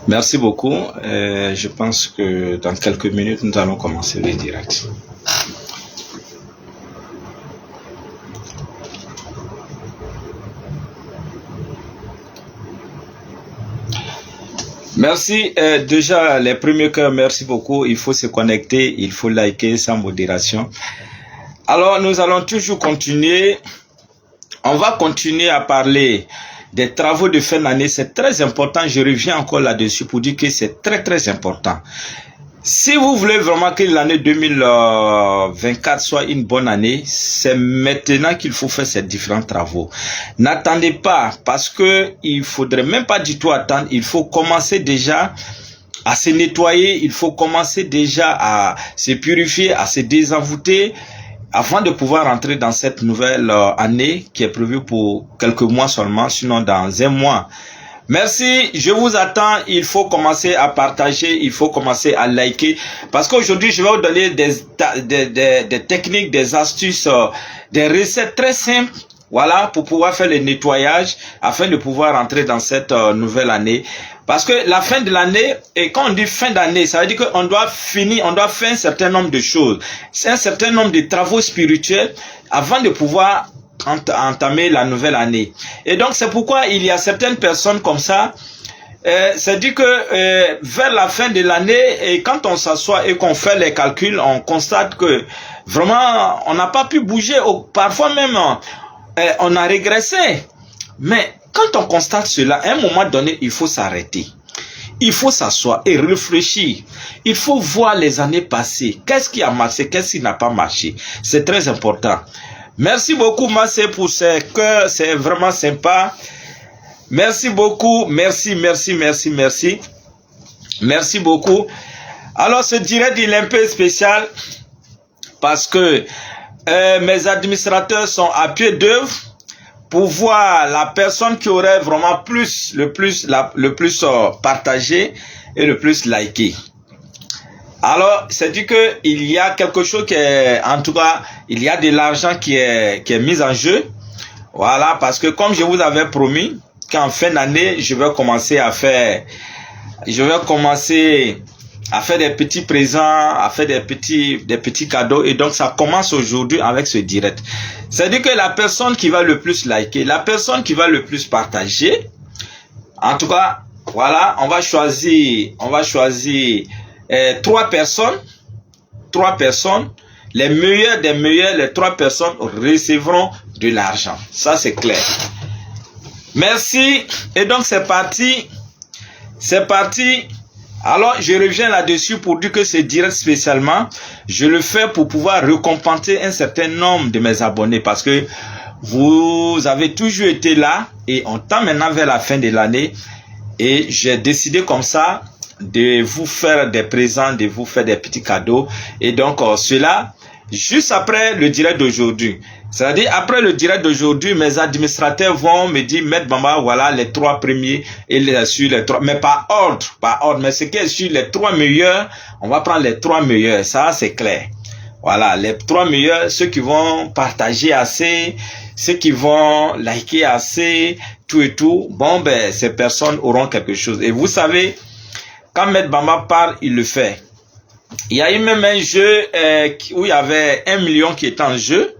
Merci beaucoup. Je pense que dans quelques minutes, nous allons commencer le direct. Merci. Déjà, les premiers cœurs, merci beaucoup. Il faut se connecter, il faut liker sans modération. Alors, nous allons toujours continuer. On va continuer à parler des travaux de fin d'année. C'est très important. Je reviens encore là-dessus pour dire que c'est très important. Si vous voulez vraiment que l'année 2024 soit une bonne année, c'est maintenant qu'il faut faire ces différents travaux. N'attendez pas, parce que il faudrait même pas du tout attendre. Il faut commencer déjà à se nettoyer. Il faut commencer déjà à se purifier, à se désenvoûter, avant de pouvoir entrer dans cette nouvelle année qui est prévue pour quelques mois seulement, sinon dans un mois. Merci, je vous attends. Il faut commencer à partager, il faut commencer à liker. Parce qu'aujourd'hui, je vais vous donner des techniques, des astuces, des recettes très simples. Voilà, pour pouvoir faire le nettoyage, afin de pouvoir entrer dans cette nouvelle année. Parce que la fin de l'année, et quand on dit fin d'année, ça veut dire qu'on doit finir, on doit faire un certain nombre de choses. C'est un certain nombre de travaux spirituels avant de pouvoir entamer la nouvelle année. Et donc, c'est pourquoi il y a certaines personnes comme ça, c'est-à-dire que vers la fin de l'année, et quand on s'assoit et qu'on fait les calculs, on constate que vraiment, on n'a pas pu bouger. Parfois même, on a régressé. Mais quand on constate cela, à un moment donné, il faut s'arrêter. Il faut s'asseoir et réfléchir. Il faut voir les années passées. Qu'est-ce qui a marché, qu'est-ce qui n'a pas marché. C'est très important. Merci beaucoup, Massé, pour ces cœurs. C'est vraiment sympa. Merci beaucoup. Merci. Merci beaucoup. Alors, ce direct, il est un peu spécial parce que mes administrateurs sont à pied d'œuvre pour voir la personne qui aurait vraiment le plus partagé et le plus liké. Alors, c'est dit que il y a quelque chose qui est, en tout cas, il y a de l'argent qui est mis en jeu. Voilà, parce que comme je vous avais promis, qu'en fin d'année, je vais commencer à faire des petits présents, à faire des petits cadeaux. Et donc, ça commence aujourd'hui avec ce direct. C'est-à-dire que la personne qui va le plus liker, la personne qui va le plus partager, en tout cas, voilà, on va choisir 3 personnes, les meilleurs des meilleurs, les 3 personnes recevront de l'argent. Ça, c'est clair. Merci. Et donc, c'est parti. Alors, je reviens là-dessus pour dire que ce direct spécialement, je le fais pour pouvoir récompenser un certain nombre de mes abonnés parce que vous avez toujours été là et on tend maintenant vers la fin de l'année et j'ai décidé comme ça de vous faire des présents, de vous faire des petits cadeaux et donc cela juste après le direct d'aujourd'hui. C'est-à-dire, après le direct d'aujourd'hui, mes administrateurs vont me dire, Maître Bamba, voilà les 3 premiers, et sur les 3, mais pas ordre, mais ce qui est sur les 3 meilleurs, on va prendre les 3 meilleurs, ça c'est clair. Voilà, les 3 meilleurs, ceux qui vont partager assez, ceux qui vont liker assez, tout et tout, bon ben, ces personnes auront quelque chose. Et vous savez, quand Maître Bamba parle, il le fait. Il y a eu même un jeu où il y avait 1 million qui était en jeu.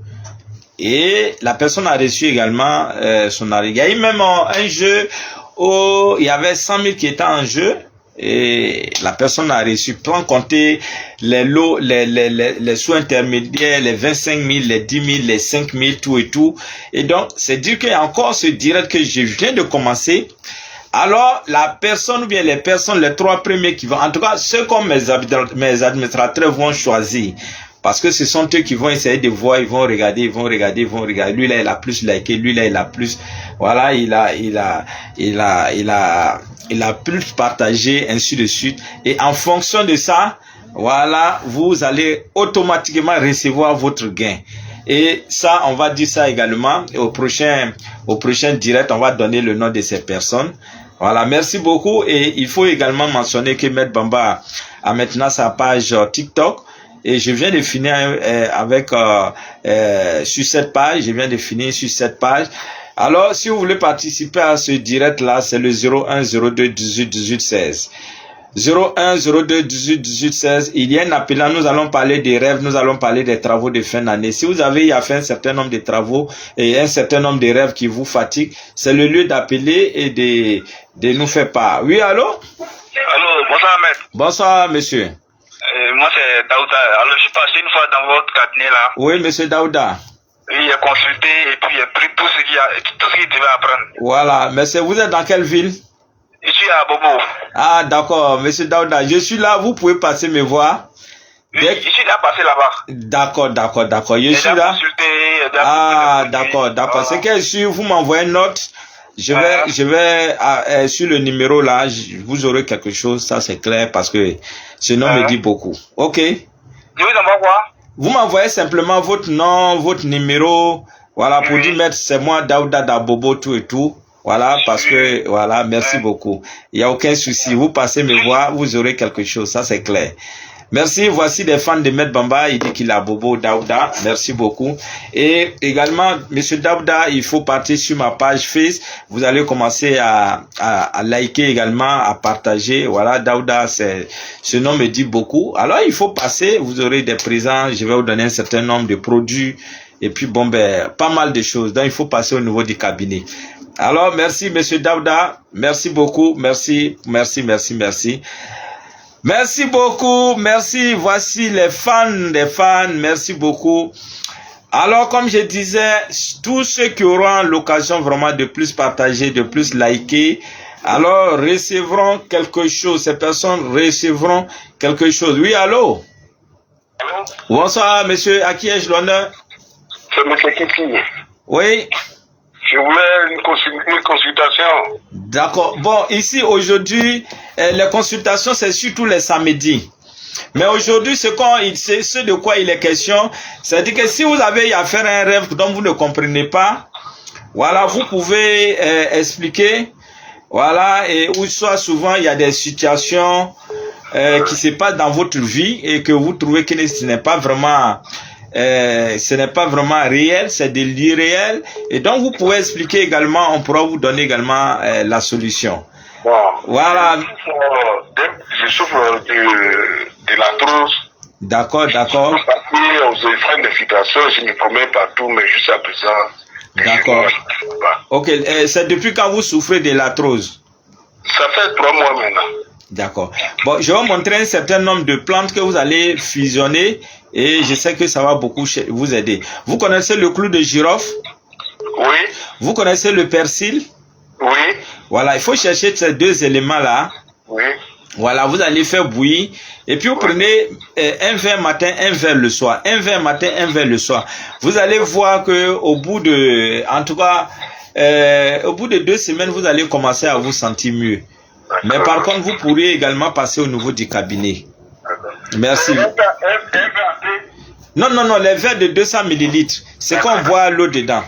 Et la personne a reçu également son argent. Il y a eu même un jeu où il y avait 100 000 qui étaient en jeu. Et la personne a reçu, sans compter les lots, les sous intermédiaires, les 25 000, les 10 000, les 5 000, tout et tout. Et donc, c'est dire qu'il y a encore ce direct que je viens de commencer. Alors, la personne ou bien les personnes, les 3 premiers qui vont, en tout cas, ceux comme mes administrateurs vont choisir. Parce que ce sont eux qui vont essayer de voir, ils vont regarder. Lui là, il a plus liké, lui là, il a plus, voilà, il a plus partagé, ainsi de suite. Et en fonction de ça, voilà, vous allez automatiquement recevoir votre gain. Et ça, on va dire ça également. Et au prochain direct, on va donner le nom de ces personnes. Voilà, merci beaucoup. Et il faut également mentionner que Maître Bamba a maintenant sa page TikTok. Et je viens de finir sur cette page. Alors, si vous voulez participer à ce direct-là, c'est le 01 02 18 18 16. 01 02 18 18 16. Il y a un appelant, nous allons parler des rêves, nous allons parler des travaux de fin d'année. Si vous avez à faire un certain nombre de travaux et un certain nombre de rêves qui vous fatiguent, c'est le lieu d'appeler et de nous faire part. Oui, allô? Allô, bonsoir maître. Bonsoir monsieur. Moi c'est Daouda. Alors je suis passé une fois dans votre cabinet là. Oui, monsieur Daouda. Oui, il a consulté et puis il a pris tout ce qu'il devait apprendre. Voilà, monsieur, vous êtes dans quelle ville? Je suis à Bobo. Ah, d'accord, monsieur Daouda, je suis là, vous pouvez passer me voir. Oui, je suis là passé là-bas. D'accord, je suis là. Consulté, Ah, d'accord. C'est que si vous m'envoyez une note, je vais sur le numéro là, vous aurez quelque chose, ça c'est clair, parce que ce nom me dit beaucoup. Ok. Je vous envoie quoi? Vous m'envoyez simplement votre nom, votre numéro, voilà, pour dire, maître, c'est moi, Daouda Dabobo, tout et tout. Voilà, parce que, voilà, merci beaucoup. Il n'y a aucun souci. Vous passez me voir, vous aurez quelque chose, ça c'est clair. Merci, voici des fans de Maître Bamba, il dit qu'il a Bobo Daouda, merci beaucoup. Et également, monsieur Daouda, il faut partir sur ma page Face, vous allez commencer à liker également, à partager, voilà, Daouda, ce nom me dit beaucoup. Alors, il faut passer, vous aurez des présents, je vais vous donner un certain nombre de produits, et puis bon, ben, pas mal de choses, donc il faut passer au niveau du cabinet. Alors, merci, monsieur Daouda, merci beaucoup, merci. Merci beaucoup, merci, voici les fans des fans, merci beaucoup. Alors, comme je disais, tous ceux qui auront l'occasion vraiment de plus partager, de plus liker, alors recevront quelque chose, ces personnes recevront quelque chose. Oui, allô? Allô? Bonsoir, monsieur, à qui ai-je l'honneur? C'est monsieur Kiki. Oui. Je voulais une consultation. D'accord. Bon, ici, aujourd'hui, les consultations, c'est surtout les samedis. Mais aujourd'hui, ce de quoi il est question, c'est-à-dire que si vous avez à faire un rêve dont vous ne comprenez pas, voilà, vous pouvez expliquer, voilà, et où soit souvent il y a des situations qui se passent dans votre vie et que vous trouvez que ce n'est pas vraiment réel, c'est de l'irréel. Et donc, vous pouvez expliquer également, on pourra vous donner également la solution. Bon, voilà. Je souffre de l'arthrose. D'accord. Je fais une infiltration, je me promets partout, mais jusqu'à présent. D'accord. Ok, c'est depuis quand vous souffrez de l'arthrose? Ça fait 3 mois maintenant. D'accord. Bon, je vais vous montrer un certain nombre de plantes que vous allez fusionner et je sais que ça va beaucoup vous aider. Vous connaissez le clou de girofle? Oui. Vous connaissez le persil? Oui. Voilà, il faut chercher ces deux éléments-là. Oui. Voilà, vous allez faire bouillir et puis vous prenez un verre matin, un verre le soir. Un verre matin, un verre le soir. Vous allez voir que au bout de 2 semaines, vous allez commencer à vous sentir mieux. Mais par contre, vous pourriez également passer au niveau du cabinet. Merci. Non, les verres de 200 millilitres. C'est qu'on voit l'eau dedans.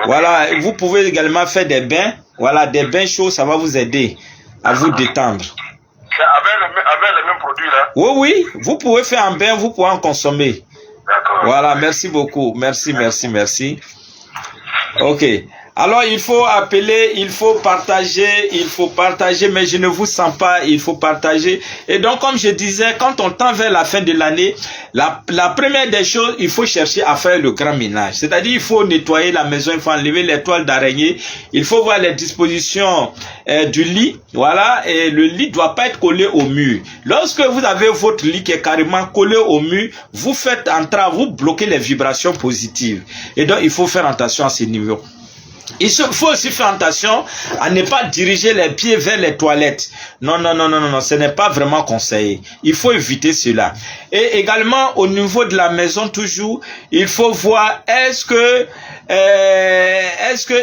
Voilà, vous pouvez également faire des bains. Voilà, des bains chauds, ça va vous aider à vous détendre. C'est avec les mêmes produits là? Oui, vous pouvez faire un bain, vous pouvez en consommer. D'accord. Voilà, merci beaucoup. Merci. Ok. Alors, il faut appeler, il faut partager, mais je ne vous sens pas, il faut partager. Et donc, comme je disais, quand on tend vers la fin de l'année, la première des choses, il faut chercher à faire le grand ménage. C'est-à-dire, il faut nettoyer la maison, il faut enlever les toiles d'araignée, il faut voir les dispositions du lit, voilà, et le lit ne doit pas être collé au mur. Lorsque vous avez votre lit qui est carrément collé au mur, vous faites entrer, vous bloquez les vibrations positives. Et donc, il faut faire attention à ce niveau. Il faut aussi faire attention à ne pas diriger les pieds vers les toilettes. Non, ce n'est pas vraiment conseillé. Il faut éviter cela. Et également, au niveau de la maison, toujours, il faut voir est-ce que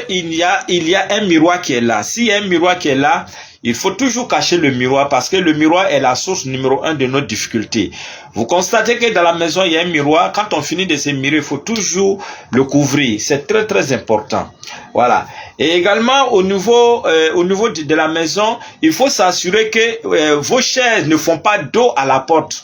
il y a un miroir qui est là. S'il y a un miroir qui est là, il faut toujours cacher le miroir parce que le miroir est la source numéro 1 de nos difficultés. Vous constatez que dans la maison, il y a un miroir. Quand on finit de se mirer, il faut toujours le couvrir. C'est très, très important. Voilà. Et également, au niveau de la maison, il faut s'assurer que vos chaises ne font pas dos à la porte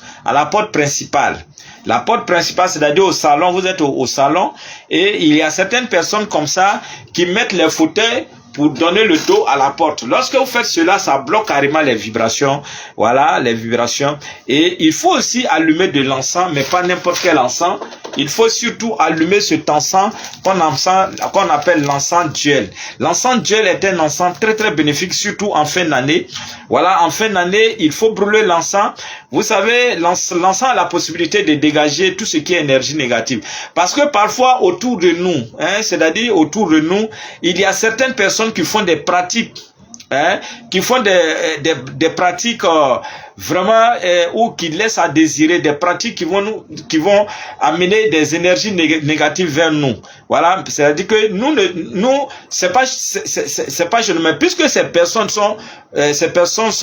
principale. La porte principale, c'est-à-dire au salon, vous êtes au salon et il y a certaines personnes comme ça qui mettent les fauteuils pour donner le dos à la porte. Lorsque vous faites cela, ça bloque carrément les vibrations. Voilà, les vibrations. Et il faut aussi allumer de l'encens, mais pas n'importe quel encens. Il faut surtout allumer cet encens qu'on appelle l'encens duel. L'encens duel est un encens très très bénéfique, surtout en fin d'année. Voilà, en fin d'année, il faut brûler l'encens. Vous savez, l'encens a la possibilité de dégager tout ce qui est énergie négative. Parce que parfois, autour de nous, c'est-à-dire autour de nous, il y a certaines personnes qui font des pratiques, qui font des pratiques vraiment ou qui laissent à désirer, des pratiques qui vont amener des énergies négatives vers nous. Voilà, c'est-à-dire que nous c'est pas mais puisque ces personnes sont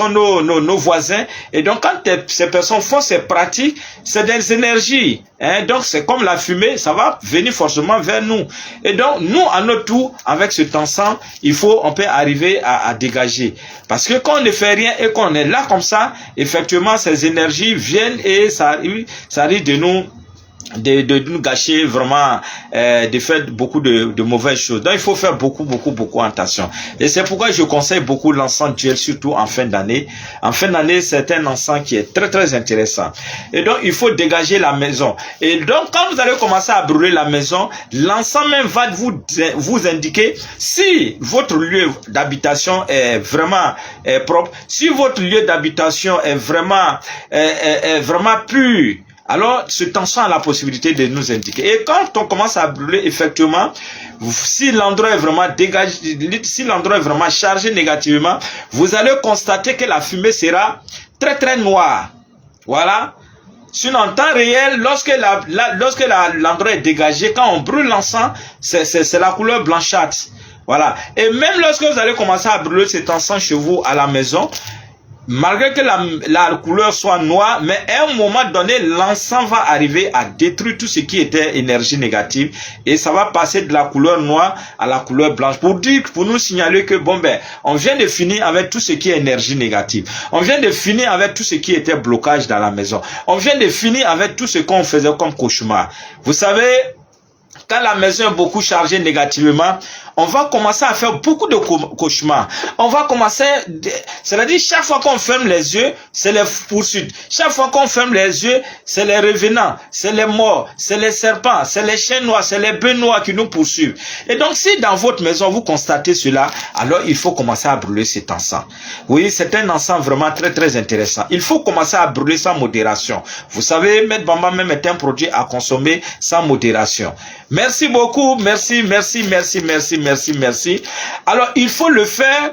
nos voisins, et donc quand ces personnes font ces pratiques, c'est des énergies, donc c'est comme la fumée, ça va venir forcément vers nous. Et donc nous, à notre tour, avec ce encens, on peut arriver à dégager. Parce que quand on ne fait rien et qu'on est là comme ça, effectivement, ces énergies viennent et ça risque de nous gâcher vraiment, de faire beaucoup de mauvaises choses. Donc il faut faire beaucoup attention. Et c'est pourquoi je conseille beaucoup l'encens duel, surtout en fin d'année. En fin d'année, c'est un encens qui est très très intéressant. Et donc il faut dégager la maison. Et donc quand vous allez commencer à brûler la maison, l'encens même va vous indiquer si votre lieu d'habitation est vraiment propre, si votre lieu d'habitation est vraiment pur. Alors, cet encens a la possibilité de nous indiquer. Et quand on commence à brûler, effectivement, si l'endroit est vraiment dégagé, si l'endroit est vraiment chargé négativement, vous allez constater que la fumée sera très très noire. Voilà. Sinon, en temps réel, lorsque l'endroit est dégagé, quand on brûle l'encens, c'est la couleur blanchâtre. Voilà. Et même lorsque vous allez commencer à brûler cet encens chez vous à la maison, malgré que la couleur soit noire, mais à un moment donné, l'encens va arriver à détruire tout ce qui était énergie négative et ça va passer de la couleur noire à la couleur blanche pour nous signaler que on vient de finir avec tout ce qui est énergie négative. On vient de finir avec tout ce qui était blocage dans la maison. On vient de finir avec tout ce qu'on faisait comme cauchemar. Vous savez, quand la maison est beaucoup chargée négativement, on va commencer à faire beaucoup de cauchemars. On va commencer, c'est-à-dire chaque fois qu'on ferme les yeux, c'est les poursuites. Chaque fois qu'on ferme les yeux, c'est les revenants, c'est les morts, c'est les serpents, c'est les chiens noirs, c'est les bœufs noirs qui nous poursuivent. Et donc si dans votre maison vous constatez cela, alors il faut commencer à brûler cet encens. Oui, c'est un encens vraiment très très intéressant. Il faut commencer à brûler sans modération. Vous savez, Maître Bamba même est un produit à consommer sans modération. Merci beaucoup, merci. Alors, il faut le faire,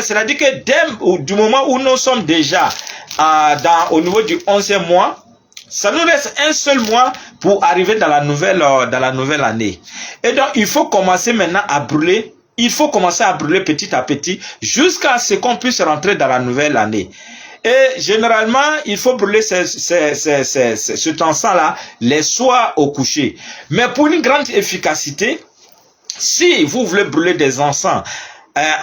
c'est-à-dire que du moment où nous sommes déjà au niveau du 11e mois, ça nous reste un seul mois pour arriver dans la nouvelle année. Et donc, il faut commencer maintenant à brûler. Il faut commencer à brûler petit à petit jusqu'à ce qu'on puisse rentrer dans la nouvelle année. Et généralement, il faut brûler cet encens-là les soirs au coucher. Mais pour une grande efficacité, si vous voulez brûler des encens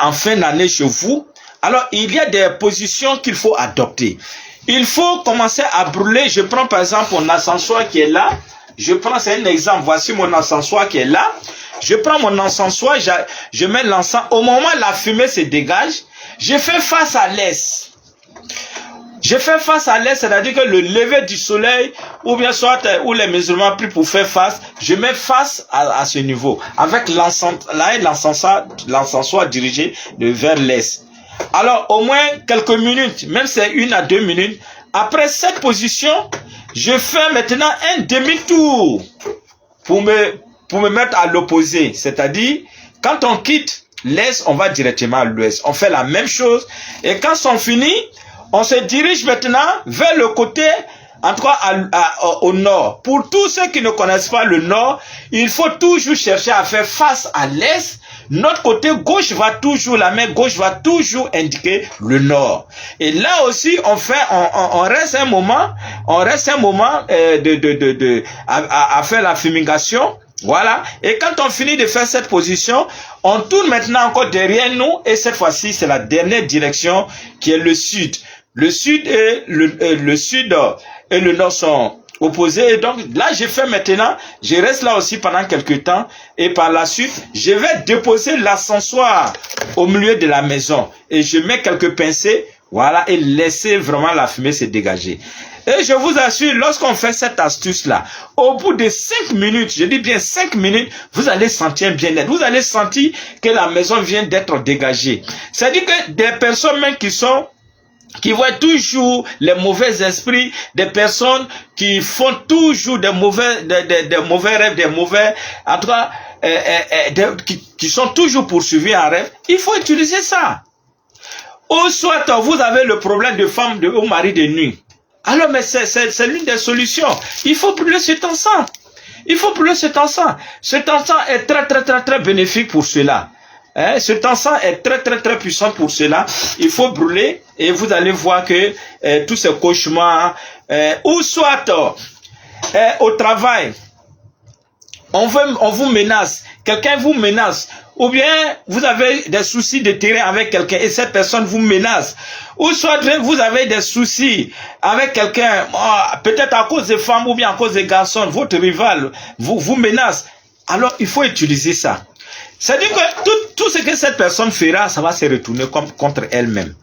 en fin d'année chez vous, alors il y a des positions qu'il faut adopter. Il faut commencer à brûler. Je prends par exemple mon encensoir qui est là. C'est un exemple. Voici mon encensoir qui est là. Je prends mon encensoir, je mets l'encens. Au moment où la fumée se dégage, je fais face à l'est. Je fais face à l'est, c'est-à-dire que le lever du soleil, ou bien soit où les musulmans prient pour faire face, je mets face à ce niveau, avec l'encensoir dirigé vers l'est. Alors, au moins quelques minutes, même c'est 1 à 2 minutes, après cette position, je fais maintenant un demi-tour pour me mettre à l'opposé, c'est-à-dire, quand on quitte l'est, on va directement à l'ouest. On fait la même chose, et quand on finit, on se dirige maintenant vers le côté, en tout cas au nord. Pour tous ceux qui ne connaissent pas le nord, il faut toujours chercher à faire face à l'est. Notre côté gauche la main gauche va toujours indiquer le nord. Et là aussi, on reste un moment à faire la fumigation. Voilà. Et quand on finit de faire cette position, on tourne maintenant encore derrière nous. Et cette fois-ci, c'est la dernière direction qui est le sud. Le sud et le nord sont opposé. Et donc là, j'ai fait maintenant, je reste là aussi pendant quelques temps. Et par la suite, je vais déposer l'ascensoir au milieu de la maison. Et je mets quelques pincées, voilà, et laisser vraiment la fumée se dégager. Et je vous assure, lorsqu'on fait cette astuce-là, au bout de 5 minutes, je dis bien 5 minutes, vous allez sentir un bien-être. Vous allez sentir que la maison vient d'être dégagée. C'est-à-dire que des personnes même qui voient toujours les mauvais esprits, des personnes qui font toujours des mauvais rêves, des mauvais, en tout cas, qui sont toujours poursuivis en rêve, il faut utiliser ça. Ou soit vous avez le problème de femme au mari de nuit. Alors, mais c'est l'une des solutions. Il faut brûler cet encens. Il faut brûler cet encens. Cet encens est très bénéfique pour cela. Cet encens est très puissant pour cela. Il faut brûler et vous allez voir que tous ces cauchemars, ou soit au travail, on vous menace, quelqu'un vous menace, ou bien vous avez des soucis de terrain avec quelqu'un et cette personne vous menace, ou soit vous avez des soucis avec quelqu'un, peut-être à cause des femmes ou bien à cause des garçons, votre rival vous menace, alors il faut utiliser ça. C'est-à-dire que tout ce que cette personne fera, ça va se retourner contre elle-même.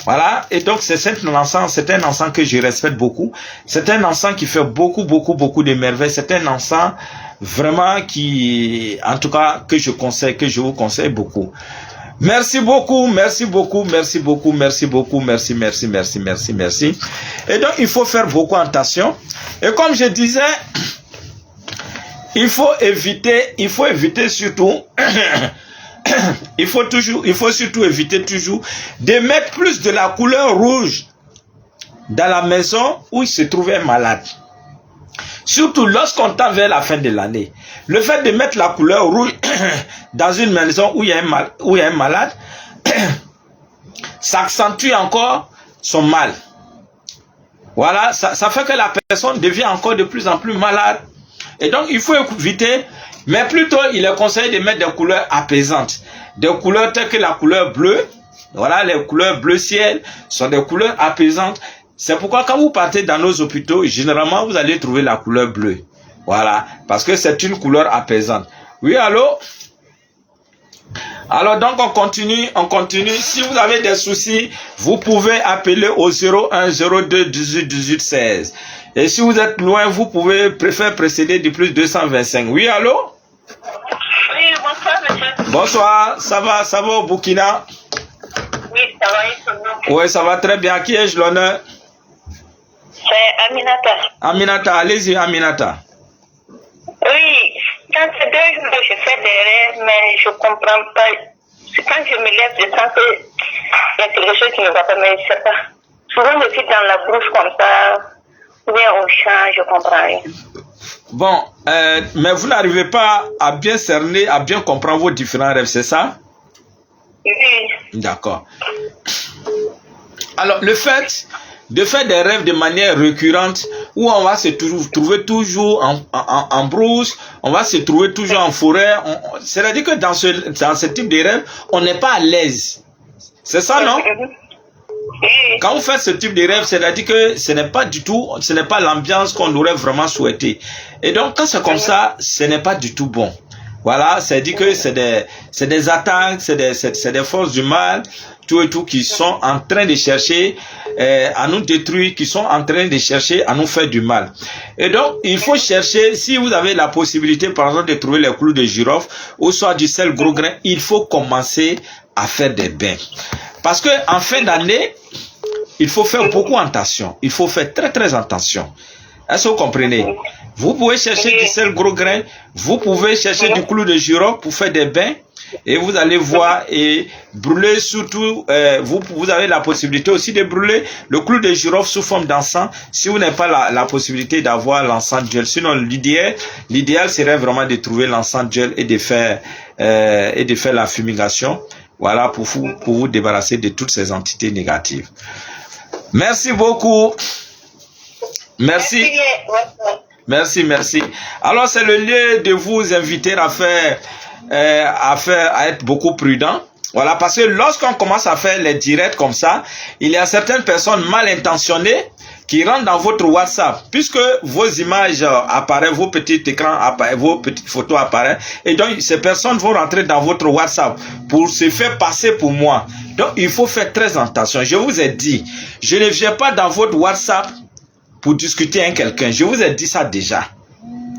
Voilà, et donc c'est un encens que je respecte beaucoup. C'est un encens qui fait beaucoup de merveilles. C'est un encens vraiment qui, en tout cas, que je vous conseille beaucoup. Merci beaucoup. Merci. Et donc, il faut faire beaucoup attention. Et comme je disais, il faut éviter surtout, il faut surtout éviter toujours de mettre plus de la couleur rouge dans la maison où il se trouvait un malade. Surtout lorsqu'on tend vers la fin de l'année. Le fait de mettre la couleur rouge dans une maison où il y a un malade, ça accentue encore son mal. Voilà, ça fait que la personne devient encore de plus en plus malade. Et donc, il faut éviter, mais plutôt, il est conseillé de mettre des couleurs apaisantes. Des couleurs telles que la couleur bleue. Voilà, les couleurs bleu ciel sont des couleurs apaisantes. C'est pourquoi quand vous partez dans nos hôpitaux, généralement, vous allez trouver la couleur bleue. Voilà, parce que c'est une couleur apaisante. Oui, allô? Alors, donc, on continue. Si vous avez des soucis, vous pouvez appeler au 01 02 18 18 16. Et si vous êtes loin, vous pouvez faire précéder du plus 225. Oui, allô? Oui, bonsoir, monsieur. Bonsoir, ça va au Burkina? Oui, ça va, il Oui, ça va très bien. Qui ai-je l'honneur? C'est Aminata. Aminata, allez-y, Aminata. Oui, quand c'est 2 jours que je fais des rêves, mais je ne comprends pas. Quand je me lève, je sens qu'il y a quelque chose qui ne va pas, mais je ne sais pas. Souvent, je suis dans la brousse comme ça, ou bien au champ, je ne comprends rien. Bon, mais vous n'arrivez pas à bien cerner, à bien comprendre vos différents rêves, c'est ça? Oui. D'accord. Alors, le fait de faire des rêves de manière récurrente, où on va se trouver toujours en brousse, on va se trouver toujours en forêt, c'est-à-dire que dans ce type de rêve, on n'est pas à l'aise. C'est ça, non? Oui. Quand vous faites ce type de rêve, c'est-à-dire que ce n'est pas l'ambiance qu'on aurait vraiment souhaité. Et donc, quand c'est comme ça, ce n'est pas du tout bon. Voilà, c'est-à-dire que c'est des attaques, c'est des forces du mal, tout et tout, qui sont en train de chercher à nous détruire, qui sont en train de chercher à nous faire du mal. Et donc, il faut chercher, si vous avez la possibilité, par exemple, de trouver les clous de girofle, ou soit du sel gros grain, il faut commencer à faire des bains. Parce que en fin d'année, il faut faire beaucoup attention. Il faut faire très attention. Est-ce que vous comprenez? Vous pouvez chercher du sel gros grain, vous pouvez chercher du clou de girofle pour faire des bains, et vous allez voir, et brûler surtout, vous avez la possibilité aussi de brûler le clou de girofle sous forme d'encens, si vous n'avez pas la possibilité d'avoir l'encens gel. Sinon, l'idéal serait vraiment de trouver l'encens gel et de faire la fumigation. Voilà, pour vous débarrasser de toutes ces entités négatives. Merci beaucoup. Merci. Merci. Alors, c'est le lieu de vous inviter à être beaucoup prudent. Voilà, parce que lorsqu'on commence à faire les directs comme ça, il y a certaines personnes mal intentionnées qui rentrent dans votre WhatsApp, puisque vos images apparaissent, vos petits écrans apparaissent, vos petites photos apparaissent, et donc ces personnes vont rentrer dans votre WhatsApp pour se faire passer pour moi. Donc il faut faire très attention. Je vous ai dit, je ne viens pas dans votre WhatsApp pour discuter avec quelqu'un. Je vous ai dit ça déjà.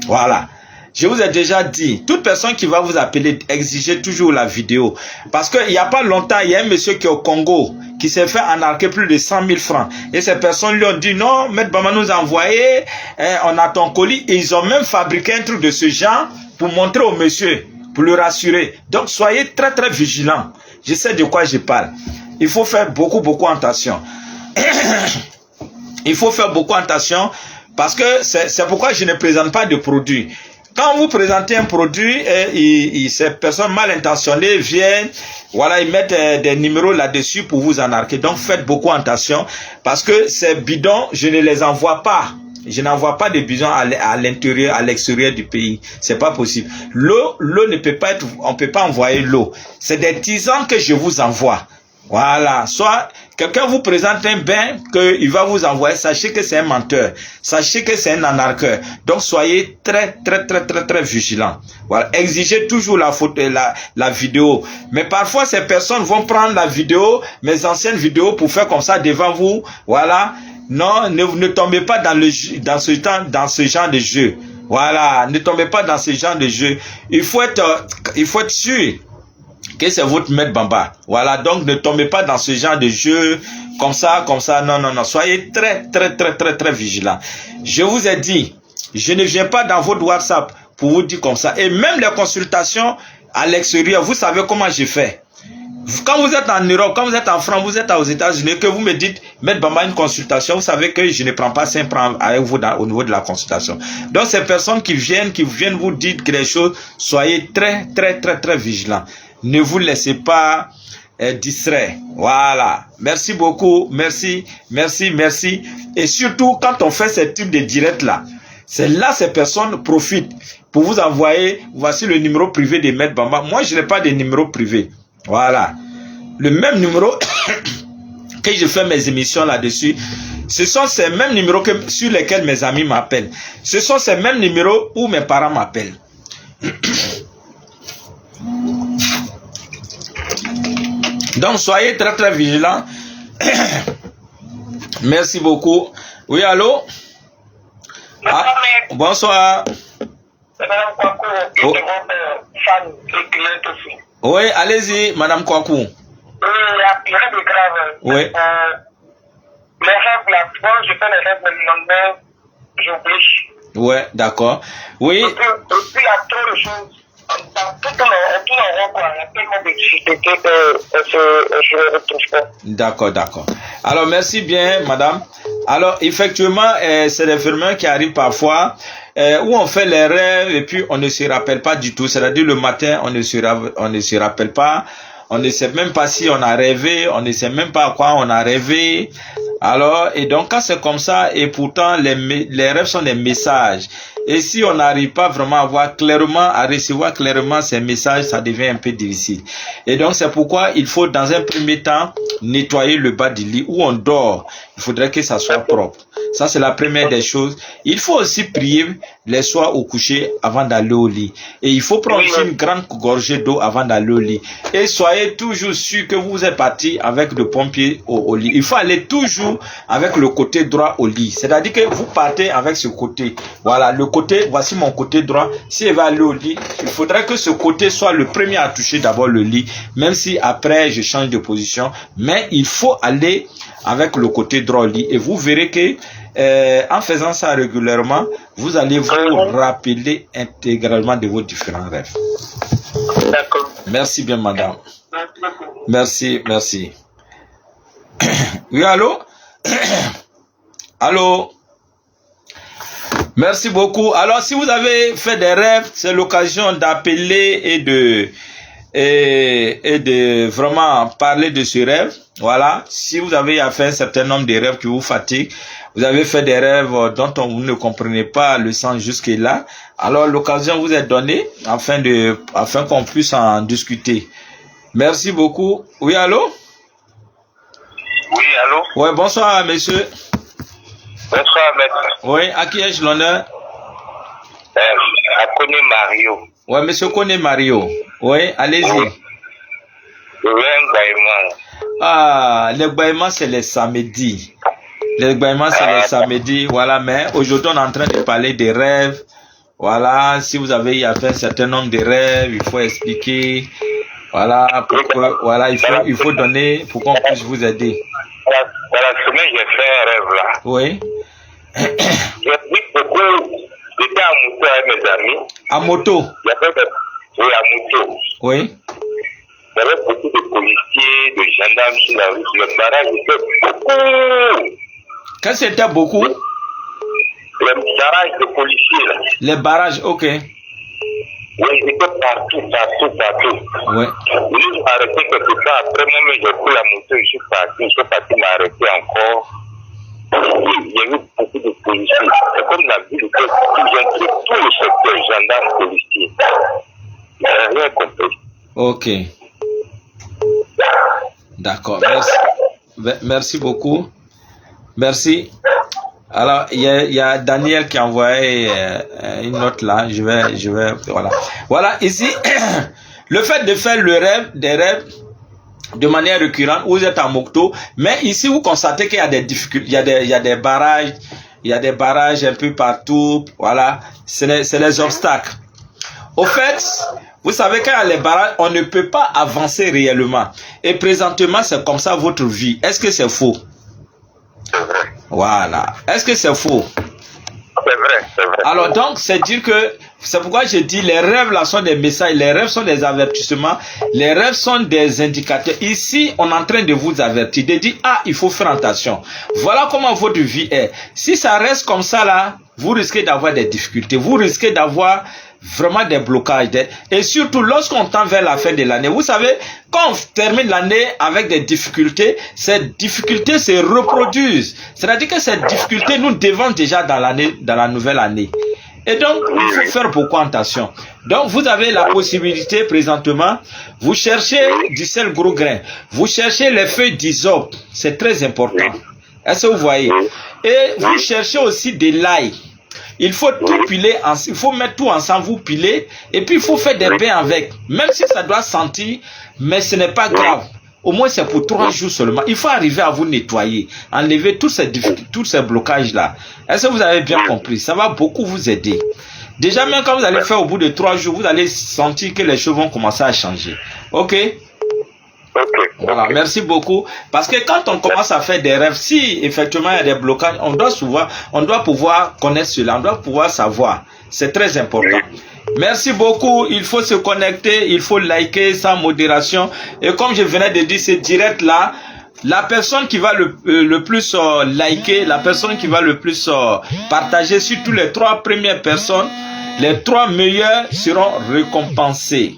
Voilà. Je vous ai déjà dit, toute personne qui va vous appeler, exigez toujours la vidéo. Parce qu'il n'y a pas longtemps, il y a un monsieur qui est au Congo, qui s'est fait anarquer plus de 100 000 francs. Et ces personnes lui ont dit, non, Maître Bamba nous a envoyé, on a ton colis. Et ils ont même fabriqué un truc de ce genre pour montrer au monsieur, pour le rassurer. Donc, soyez très, très vigilants. Je sais de quoi je parle. Il faut faire beaucoup attention. Il faut faire beaucoup attention parce que c'est pourquoi je ne présente pas de produits. Quand vous présentez un produit, ces personnes mal intentionnées viennent, voilà, ils mettent des numéros là-dessus pour vous anarquer. Donc faites beaucoup attention parce que ces bidons, je ne les envoie pas. Je n'envoie pas de bidons à l'intérieur, à l'extérieur du pays. C'est pas possible. L'eau ne peut pas être, on peut pas envoyer l'eau. C'est des tisanes que je vous envoie. Voilà. Soit quelqu'un vous présente un bain qu'il va vous envoyer, sachez que c'est un menteur. Sachez que c'est un anarqueur. Donc soyez très vigilants. Voilà. Exigez toujours la photo, la vidéo. Mais parfois ces personnes vont prendre la vidéo, mes anciennes vidéos, pour faire comme ça devant vous. Voilà. Non, ne tombez pas dans ce genre de jeu. Voilà. Ne tombez pas dans ce genre de jeu. Il faut être sûr que c'est votre Maître Bamba. Voilà, donc ne tombez pas dans ce genre de jeu, comme ça, non. Soyez très vigilants. Je vous ai dit, je ne viens pas dans votre WhatsApp pour vous dire comme ça. Et même les consultations à l'extérieur, vous savez comment j'ai fait. Quand vous êtes en Europe, quand vous êtes en France, vous êtes aux États-Unis, que vous me dites, Maître Bamba, une consultation, vous savez que je ne prends pas 5 francs avec vous au niveau de la consultation. Donc, ces personnes qui viennent vous dire des choses, soyez très vigilants. Ne vous laissez pas distraire. Voilà. Merci beaucoup. Merci. Et surtout, quand on fait ce type de direct là, c'est là ces personnes profitent pour vous envoyer, voici le numéro privé de Maître Bamba. Moi, je n'ai pas de numéro privé. Voilà. Le même numéro que je fais mes émissions là-dessus, ce sont ces mêmes numéros sur lesquels mes amis m'appellent. Ce sont ces mêmes numéros où mes parents m'appellent. Donc, soyez très vigilants. Merci beaucoup. Oui, allô? Ah, bonsoir. Oh. Oui, allez-y, Madame Kwaku. Il n'y a rien de grave. Oui. Les rêves, là, je fais les rêves, mais le lendemain, j'oublie. Oui, d'accord. Oui. Et puis, il y a trop de choses. Tout en rond, quoi. Il y a tellement de difficultés que je ne retrouve pas. D'accord. Alors, merci bien, madame. Alors, effectivement, c'est des phénomènes qui arrivent parfois où on fait les rêves et puis on ne se rappelle pas du tout. C'est-à-dire, le matin, on ne se rappelle pas. On ne sait même pas si on a rêvé. On ne sait même pas à quoi on a rêvé. Alors, et donc, quand c'est comme ça, et pourtant, les rêves sont des messages. Et si on n'arrive pas vraiment à voir clairement, à recevoir clairement ces messages, ça devient un peu difficile. Et donc, c'est pourquoi il faut, dans un premier temps, nettoyer le bas du lit où on dort. Il faudrait que ça soit propre. Ça, c'est la première des choses. Il faut aussi prier les soirs au coucher avant d'aller au lit. Et il faut prendre aussi une grande gorgée d'eau avant d'aller au lit. Et soyez toujours sûr que vous êtes parti avec le pompier au lit. Il faut aller toujours avec le côté droit au lit. C'est-à-dire que vous partez avec ce côté. Voilà, le côté, voici mon côté droit. Si elle va aller au lit, il faudrait que ce côté soit le premier à toucher d'abord le lit. Même si après, je change de position. Mais il faut aller avec le côté droit au lit. Et vous verrez que en faisant ça régulièrement, vous allez vous rappeler intégralement de vos différents rêves. D'accord. Merci bien, madame. Merci. Oui, allô? Allô? Merci beaucoup. Alors, si vous avez fait des rêves, c'est l'occasion d'appeler et de vraiment parler de ce rêve. Voilà. Si vous avez fait un certain nombre de rêves qui vous fatiguent, vous avez fait des rêves dont vous ne comprenez pas le sens jusque-là, alors l'occasion vous est donnée afin qu'on puisse en discuter. Merci beaucoup. Oui, allô? Oui, allô? Oui, bonsoir, monsieur. Bonsoir, maître. Oui, à qui ai-je l'honneur? À Kone Mario. Oui, monsieur Kone Mario. Oui, allez-y. Ah, les bâillements, c'est les samedis. Les bâillements, c'est les samedis. Voilà, mais aujourd'hui, on est en train de parler des rêves. Voilà, si vous avez fait un certain nombre de rêves, il faut expliquer. Voilà, pourquoi, voilà, il faut donner pour qu'on puisse vous aider. Dans la semaine, j'ai fait un rêve là. Oui. J'ai pris beaucoup. J'étais à moto avec mes amis. À moto? Oui, à moto. Oui. Il y avait beaucoup de policiers, de gendarmes sur la route. Le barrage était beaucoup. Qu'est-ce que c'était beaucoup? Les barrages de policiers là. Les barrages, ok. Oui, ils étaient partout. Oui. Ils nous ont arrêtés quelque part. Après, moi, j'ai pris la moto, je suis parti m'arrêter encore. Il y a eu beaucoup de policiers. C'est comme la ville, ils ont pris tout le secteur, gendarmes, policiers. Je n'ai rien compris. Ok. D'accord. Merci. Merci beaucoup. Merci. Alors, il y a Daniel qui a envoyé une note là. Je vais, voilà. Voilà, ici, le fait de faire des rêves de manière récurrente, vous êtes en moto, mais ici, vous constatez qu'il y a des difficultés, il y a des barrages un peu partout, voilà. C'est les obstacles. Au fait, vous savez qu'il y a les barrages, on ne peut pas avancer réellement. Et présentement, c'est comme ça votre vie. Est-ce que c'est faux? Voilà. Est-ce que c'est faux? C'est vrai. Alors donc, c'est dire que, c'est pourquoi je dis, les rêves là sont des messages, les rêves sont des avertissements, les rêves sont des indicateurs. Ici, on est en train de vous avertir, de dire, ah, il faut faire attention. Voilà comment votre vie est. Si ça reste comme ça là, vous risquez d'avoir des difficultés, vous risquez d'avoir vraiment des blocages. Et surtout, lorsqu'on tend vers la fin de l'année, vous savez, quand on termine l'année avec des difficultés, ces difficultés se reproduisent. C'est-à-dire que ces difficultés nous dévancent déjà dans la nouvelle année. Et donc, il faut faire beaucoup attention. Donc, vous avez la possibilité présentement, vous cherchez du sel gros grain, vous cherchez les feuilles d'hysope, c'est très important. Est-ce que vous voyez? Et vous cherchez aussi de l'ail. Il faut tout piler, il faut mettre tout ensemble, vous piler, et puis il faut faire des bains avec. Même si ça doit sentir, mais ce n'est pas grave. Au moins c'est pour 3 jours seulement. Il faut arriver à vous nettoyer, enlever tous ces blocages-là. Est-ce que vous avez bien compris? Ça va beaucoup vous aider. Déjà, même quand vous allez faire au bout de 3 jours, vous allez sentir que les choses vont commencer à changer. Ok? Voilà, merci beaucoup. Parce que quand on commence à faire des rêves, si effectivement il y a des blocages, on doit pouvoir connaître cela, on doit pouvoir savoir. C'est très important. Merci beaucoup. Il faut se connecter, il faut liker sans modération. Et comme je venais de dire, c'est direct là. La personne qui va le plus liker, la personne qui va le plus partager, surtout les 3 premières personnes, les 3 meilleurs seront récompensés.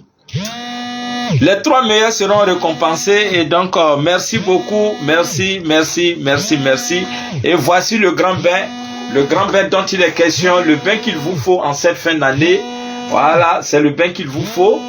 Les 3 meilleurs seront récompensés et donc merci beaucoup, merci. Et voici le grand bain dont il est question, le bain qu'il vous faut en cette fin d'année. Voilà, c'est le bain qu'il vous faut.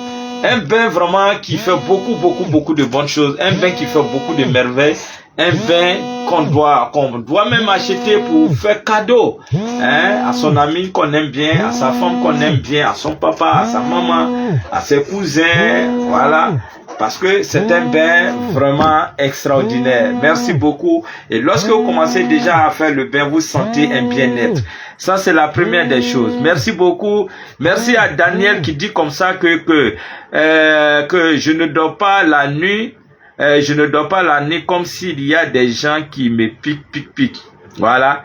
Un bain vraiment qui fait beaucoup de bonnes choses, un bain qui fait beaucoup de merveilles, un bain qu'on doit même acheter pour faire cadeau, hein, à son ami qu'on aime bien, à sa femme qu'on aime bien, à son papa, à sa maman, à ses cousins, voilà, parce que c'est un bain vraiment extraordinaire. Merci beaucoup. Et lorsque vous commencez déjà à faire le bain, vous sentez un bien-être. Ça, c'est la première des choses. Merci beaucoup. Merci à Daniel qui dit comme ça que je ne dors pas la nuit. Je ne dors pas la nuit comme s'il y a des gens qui me piquent. Voilà.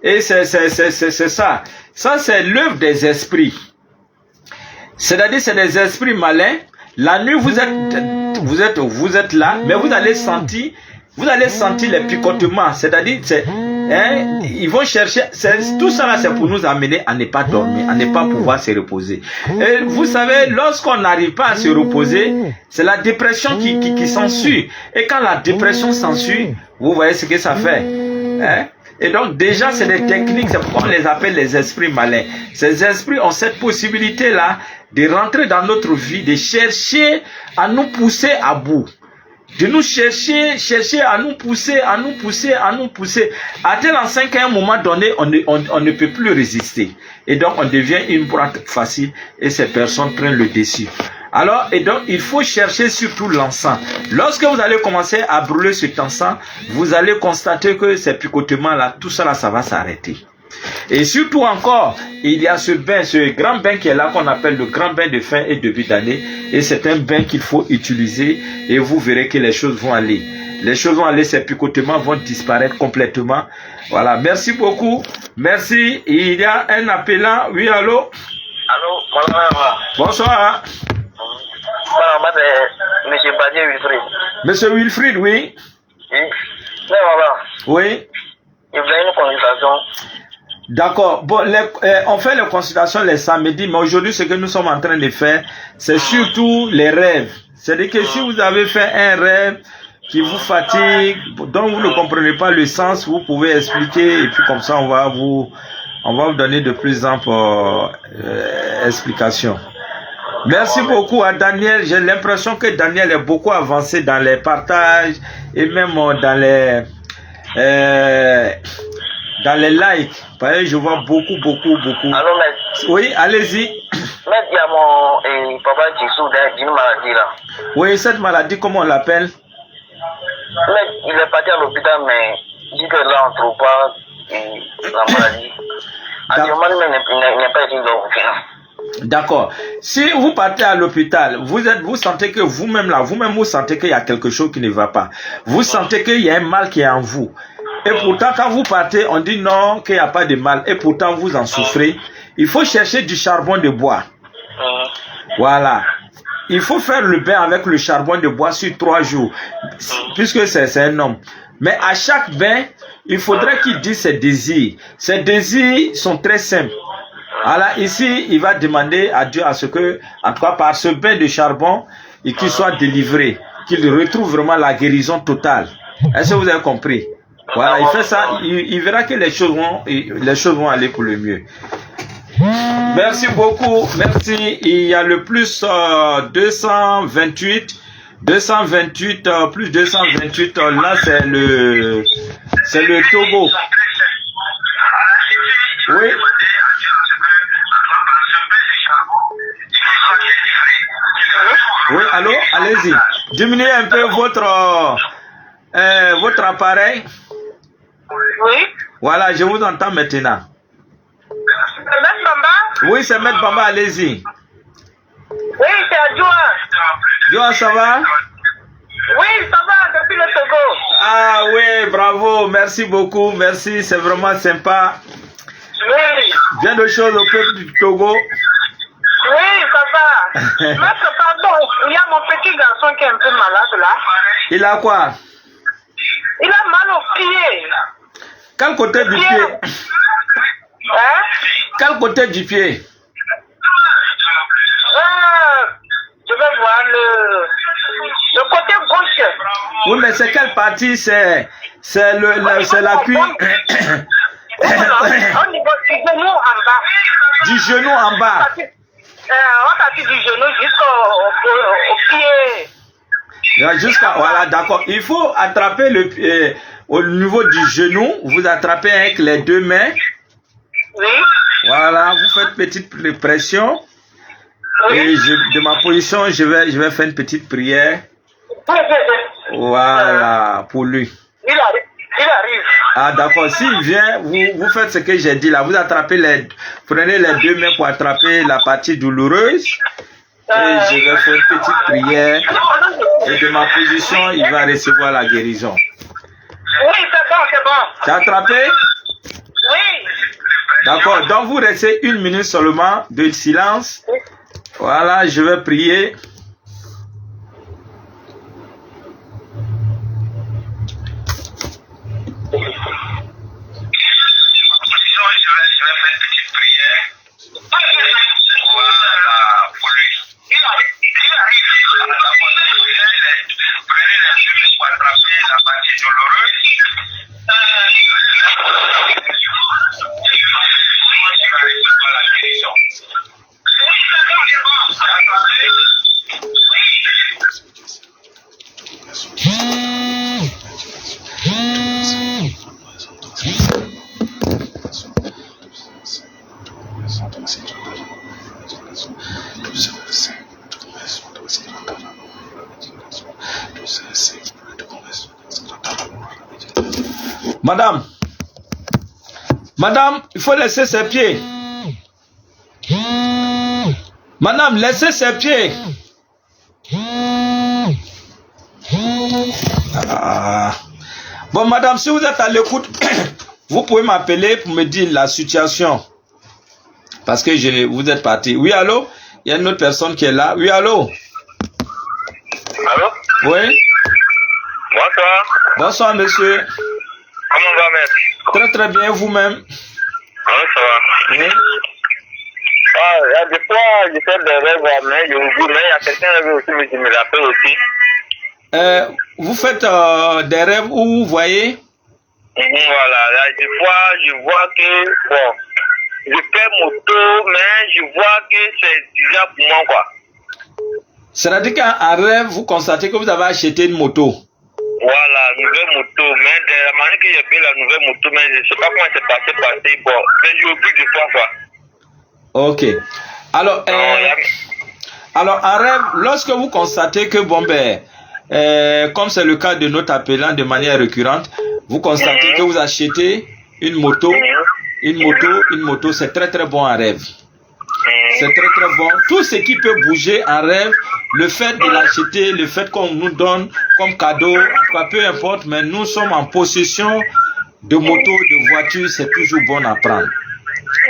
Et c'est ça. Ça, c'est l'œuvre des esprits. C'est-à-dire, c'est des esprits malins. La nuit, vous êtes là, mais vous allez sentir les picotements. C'est-à-dire, ils vont chercher, tout ça là, c'est pour nous amener à ne pas dormir, à ne pas pouvoir se reposer. Et vous savez, lorsqu'on n'arrive pas à se reposer, c'est la dépression qui s'ensuit. Et quand la dépression s'ensuit, vous voyez ce que ça fait. Hein? Et donc déjà, c'est des techniques, c'est pourquoi on les appelle les esprits malins. Ces esprits ont cette possibilité-là de rentrer dans notre vie, de chercher à nous pousser à bout. de nous chercher à nous pousser, à tel enseigne qu'à un moment donné, on ne peut plus résister. Et donc, on devient une proie facile et ces personnes prennent le dessus. Alors, et donc, il faut chercher surtout l'encens. Lorsque vous allez commencer à brûler cet encens, vous allez constater que ces picotements-là, tout ça là, ça va s'arrêter. Et surtout encore, il y a ce bain, ce grand bain qui est là, qu'on appelle le grand bain de fin et début d'année. Et c'est un bain qu'il faut utiliser et vous verrez que les choses vont aller. Les choses vont aller, ces picotements vont disparaître complètement. Voilà, merci beaucoup. Merci. Il y a un appelant. Oui, allô? Allô, bonsoir. Bonsoir. Moi, c'est M. Badier Wilfried. Monsieur Wilfried, oui. Oui. Mais voilà. Oui. Il voulait une consultation. D'accord. Bon, on fait les consultations les samedis, mais aujourd'hui, ce que nous sommes en train de faire, c'est surtout les rêves. C'est-à-dire que si vous avez fait un rêve qui vous fatigue, dont vous ne comprenez pas le sens, vous pouvez expliquer, et puis comme ça, on va vous donner de plus amples explications. Merci beaucoup à Daniel. J'ai l'impression que Daniel est beaucoup avancé dans les partages et même dans les likes. Je vois beaucoup. Allô, maître? Oui, allez-y. Maître, il y a mon papa qui souffre d'une maladie là. Oui, cette maladie, comment on l'appelle? Maître, il est parti à l'hôpital, mais il dit que là, on ne trouve pas la maladie. Actuellement, il n'est pas été dans. D'accord. Si vous partez à l'hôpital, vous sentez que vous-même vous sentez qu'il y a quelque chose qui ne va pas. Vous sentez qu'il y a un mal qui est en vous. Et pourtant, quand vous partez, on dit non, qu'il n'y a pas de mal. Et pourtant, vous en souffrez. Il faut chercher du charbon de bois. Voilà. Il faut faire le bain avec le charbon de bois sur 3 jours. Puisque c'est un homme. Mais à chaque bain, il faudrait qu'il dise ses désirs. Ses désirs sont très simples. Alors ici, il va demander à Dieu à ce que, en tout cas par ce bain de charbon, et qu'il soit délivré, qu'il retrouve vraiment la guérison totale. Est-ce que vous avez compris? Voilà, il fait ça, il verra que les choses vont aller pour le mieux. Merci beaucoup, merci. Il y a le plus 228 plus 228, là c'est le Togo. Oui. Oui, allô, allez-y. Diminuez un peu votre appareil. Oui. Voilà, je vous entends maintenant. C'est Maître Bamba? Oui, c'est Maître Bamba, allez-y. Oui, c'est Adjoua. Adjoua, ça va? Oui, ça va, depuis le Togo. Ah oui, bravo, merci beaucoup, merci, c'est vraiment sympa. Oui. Bien de choses au peuple du Togo. Oui, ça va. Maître, pardon, il y a mon petit garçon qui est un peu malade là. Il a quoi? Il a mal au pied. Quel côté du pied? Hein? Quel côté du pied? Je vais voir le côté gauche. Oui, mais c'est quelle partie? C'est la cuisse. Au niveau du genou en bas. Du genou en bas. On partit du genou jusqu'au pied. Voilà, d'accord. Il faut attraper le pied au niveau du genou. Vous attrapez avec les 2 mains. Oui. Voilà, vous faites petite pression. Oui. Et de ma position, je vais faire une petite prière. Voilà, pour lui. Il arrive. Ah d'accord, s'il vient, vous faites ce que j'ai dit là, vous prenez les 2 mains pour attraper la partie douloureuse et je vais faire une petite prière et de ma position, il va recevoir la guérison. Oui, c'est bon. C'est attrapé? Oui. D'accord, donc vous restez 1 minute seulement de silence. Voilà, je vais prier. Madame, il faut laisser ses pieds. Madame, laissez ses pieds. Ah. Bon, madame, si vous êtes à l'écoute, vous pouvez m'appeler pour me dire la situation. Parce que vous êtes parti. Oui, allô? Il y a une autre personne qui est là. Oui, allô? Allô? Oui? Bonsoir. Bonsoir, monsieur. Comment va, maître? Très, très bien, vous-même. Oui, ça va. Oui? Ah, il y a des fois, je fais des rêves, mais je vous dis, mais il y a quelqu'un aussi, mais je me rappelle aussi. Vous faites des rêves où vous voyez? Voilà, là, des fois, je vois que, bon, je fais moto, mais je vois que c'est déjà pour moi, quoi. C'est-à-dire qu'en rêve, vous constatez que vous avez acheté une moto. Voilà, nouvelle moto, mais de la manière que j'ai pris la nouvelle moto, mais je ne sais pas comment c'est passé, bon, mais j'ai oublié de faire, quoi. Ok. Alors, alors, en rêve, lorsque vous constatez que, bon, ben, comme c'est le cas de notre appelant de manière récurrente, vous constatez que vous achetez une moto, c'est très très bon en rêve. C'est très très bon. Tout ce qui peut bouger en rêve, le fait de l'acheter, le fait qu'on nous donne comme cadeau, peu importe, mais nous sommes en possession de motos, de voitures, c'est toujours bon à prendre.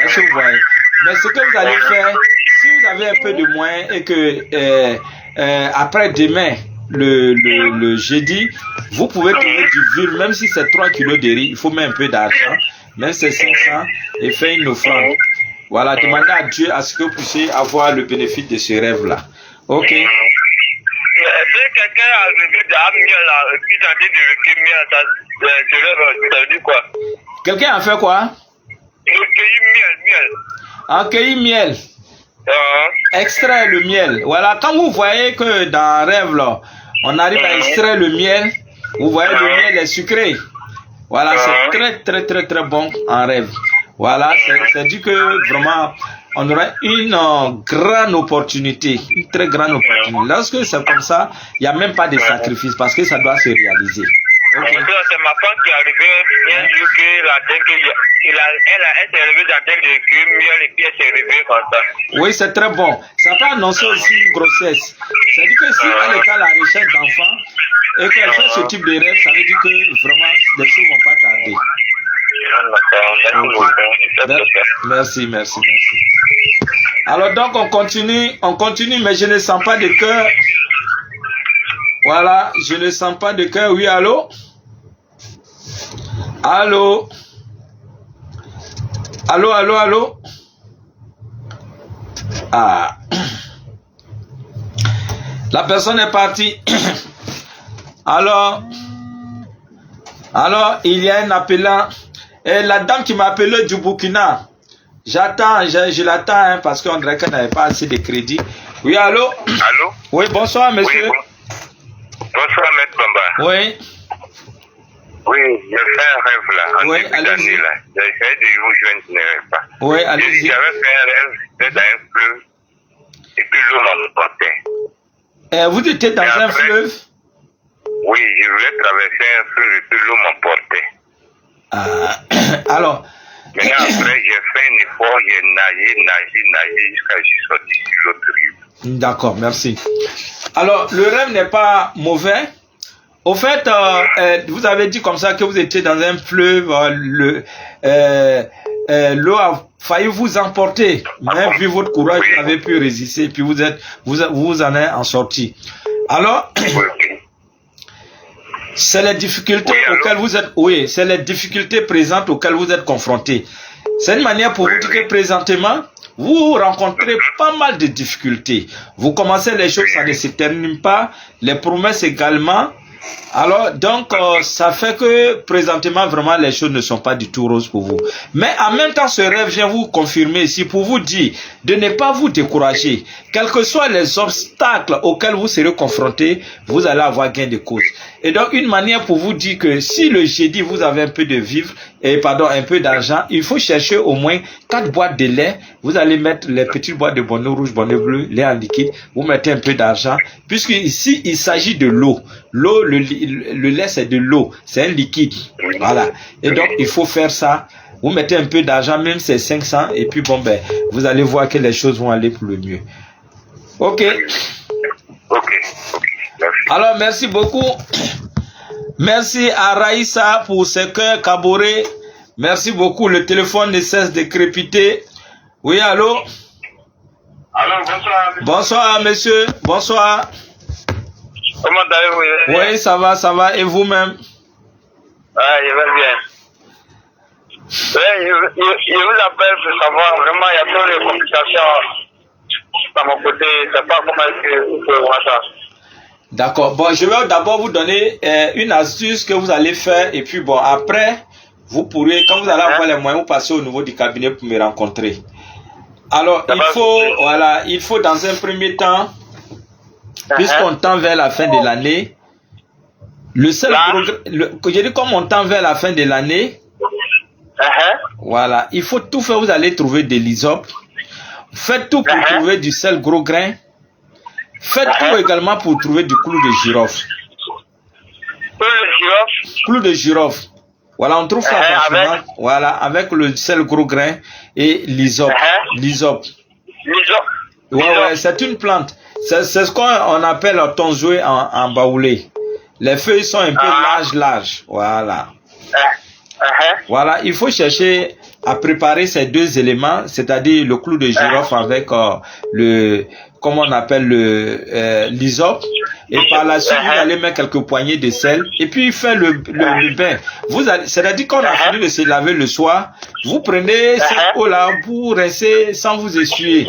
Est-ce que vous voyez? Mais ce que vous allez faire, si vous avez un peu de moyens et que après demain, le jeudi, vous pouvez trouver du vivre, même si c'est 3 kilos de riz, il faut mettre un peu d'argent, même si c'est 500, et faire une offrande. Voilà, demandez à Dieu à ce que vous puissiez avoir le bénéfice de ce rêve-là. Ok. Si quelqu'un a rêvé d'un miel, là, puis t'as dit de recueillir miel, ce rêve, ça veut dire quoi? Quelqu'un a fait quoi? Recueillir miel. Accueillir miel. Extraire le miel. Voilà, quand vous voyez que dans un rêve, là, on arrive à extraire le miel, vous voyez le miel est sucré. Voilà, c'est très très très très bon en rêve. Voilà, c'est dit que vraiment, on aura une grande opportunité, une très grande opportunité. Lorsque c'est comme ça, il n'y a même pas de sacrifice parce que ça doit se réaliser. Okay. C'est ma femme qui est arrivée un jour elle s'est réveillée dans la tête de miel et puis elle s'est réveillée comme ça. Oui, c'est très bon. Ça peut annoncer aussi une grossesse. C'est-à-dire que si elle est à la recherche d'enfants et qu'elle fait ce type de rêve, ça veut dire que vraiment les choses ne vont pas tarder. Okay. Merci. Alors donc on continue, mais je ne sens pas de cœur. Voilà, je ne sens pas de cœur. Oui, allô? Allô? Ah. La personne est partie. Alors, il y a un appelant. Et la dame qui m'a appelé du Burkina. J'attends, je l'attends hein, parce qu'on dirait qu'elle n'avait pas assez de crédit. Oui, allô? Allô? Oui, bonsoir, monsieur. Oui, bonsoir, maître Bamba. Oui. Oui, j'ai fait un rêve là, en début d'année là. J'ai essayé de vous joindre, je n'arrive pas. Oui, allez-y. J'avais fait un rêve, j'étais dans un fleuve, et puis l'eau m'emportait. Vous étiez dans un fleuve? Oui, je voulais traverser un fleuve et puis l'eau m'emportait. Alors. Maintenant, après, j'ai fait un effort, j'ai nagé jusqu'à ce que je suis sorti sur l'autre rive. D'accord, merci. Alors, le rêve n'est pas mauvais. Au fait, vous avez dit comme ça que vous étiez dans un fleuve, l'eau a failli vous emporter, mais vu votre courage, vous avez pu résister, puis vous en êtes en sorti. Alors, c'est les difficultés auxquelles vous êtes, c'est les difficultés présentes auxquelles vous êtes confrontés. C'est une manière pour vous dire que présentement, vous rencontrez pas mal de difficultés. Vous commencez les choses, ça ne se termine pas, les promesses également. Alors, donc, ça fait que présentement, vraiment, les choses ne sont pas du tout roses pour vous. Mais en même temps, ce rêve vient vous confirmer ici pour vous dire de ne pas vous décourager. Quels que soient les obstacles auxquels vous serez confrontés, vous allez avoir gain de cause. Et donc, une manière pour vous dire que si le jeudi, vous avez un peu de vivre, un peu d'argent, il faut chercher au moins 4 boîtes de lait vous allez mettre les petites boîtes de bonnet rouge, bonnet bleu, lait en liquide, vous mettez un peu d'argent, puisque ici, il s'agit de l'eau. L'eau, le lait, c'est de l'eau, c'est un liquide. Voilà. Et donc, il faut faire ça. Vous mettez un peu d'argent, même c'est 500, et puis bon, ben, vous allez voir que les choses vont aller pour le mieux. Ok. Ok. Merci. Alors, merci beaucoup. Merci à Raïssa pour ses cœurs caborés. Merci beaucoup. Le téléphone ne cesse de crépiter. Oui, allô? Allô, bonsoir. Bonsoir, monsieur. Bonsoir. Comment allez-vous? Oui, ça va. Et vous-même? Ah, je vais bien. Oui, je vous appelle pour savoir, vraiment, il y a trop de complications à mon côté. Je ne sais pas comment est-ce que vous pouvez voir ça. D'accord. Bon, je vais d'abord vous donner une astuce que vous allez faire. Et puis, bon, après, vous pourrez, quand vous allez avoir les moyens, vous passez au niveau du cabinet pour me rencontrer. Alors, il faut dans un premier temps, puisqu'on tend vers la fin de l'année, comme on tend vers la fin de l'année, voilà, il faut tout faire. Vous allez trouver de l'hysope. Faites tout pour trouver du sel gros grain. Faites tout également pour trouver du clou de girofle. Clou de girofle. Voilà, on trouve ça facilement. Voilà, avec le sel gros grain et l'hysope. L'hysope. Ouais, c'est une plante. C'est ce qu'on appelle tonjoué en baoulé. Les feuilles sont un peu larges. Voilà. Voilà, il faut chercher à préparer ces deux éléments, c'est-à-dire le clou de girofle avec comment on appelle l'hysope. Et par la suite, vous allez mettre quelques poignées de sel et puis faire le bain. C'est-à-dire qu'on a fini de se laver le soir, vous prenez cette eau-là pour rincer sans vous essuyer.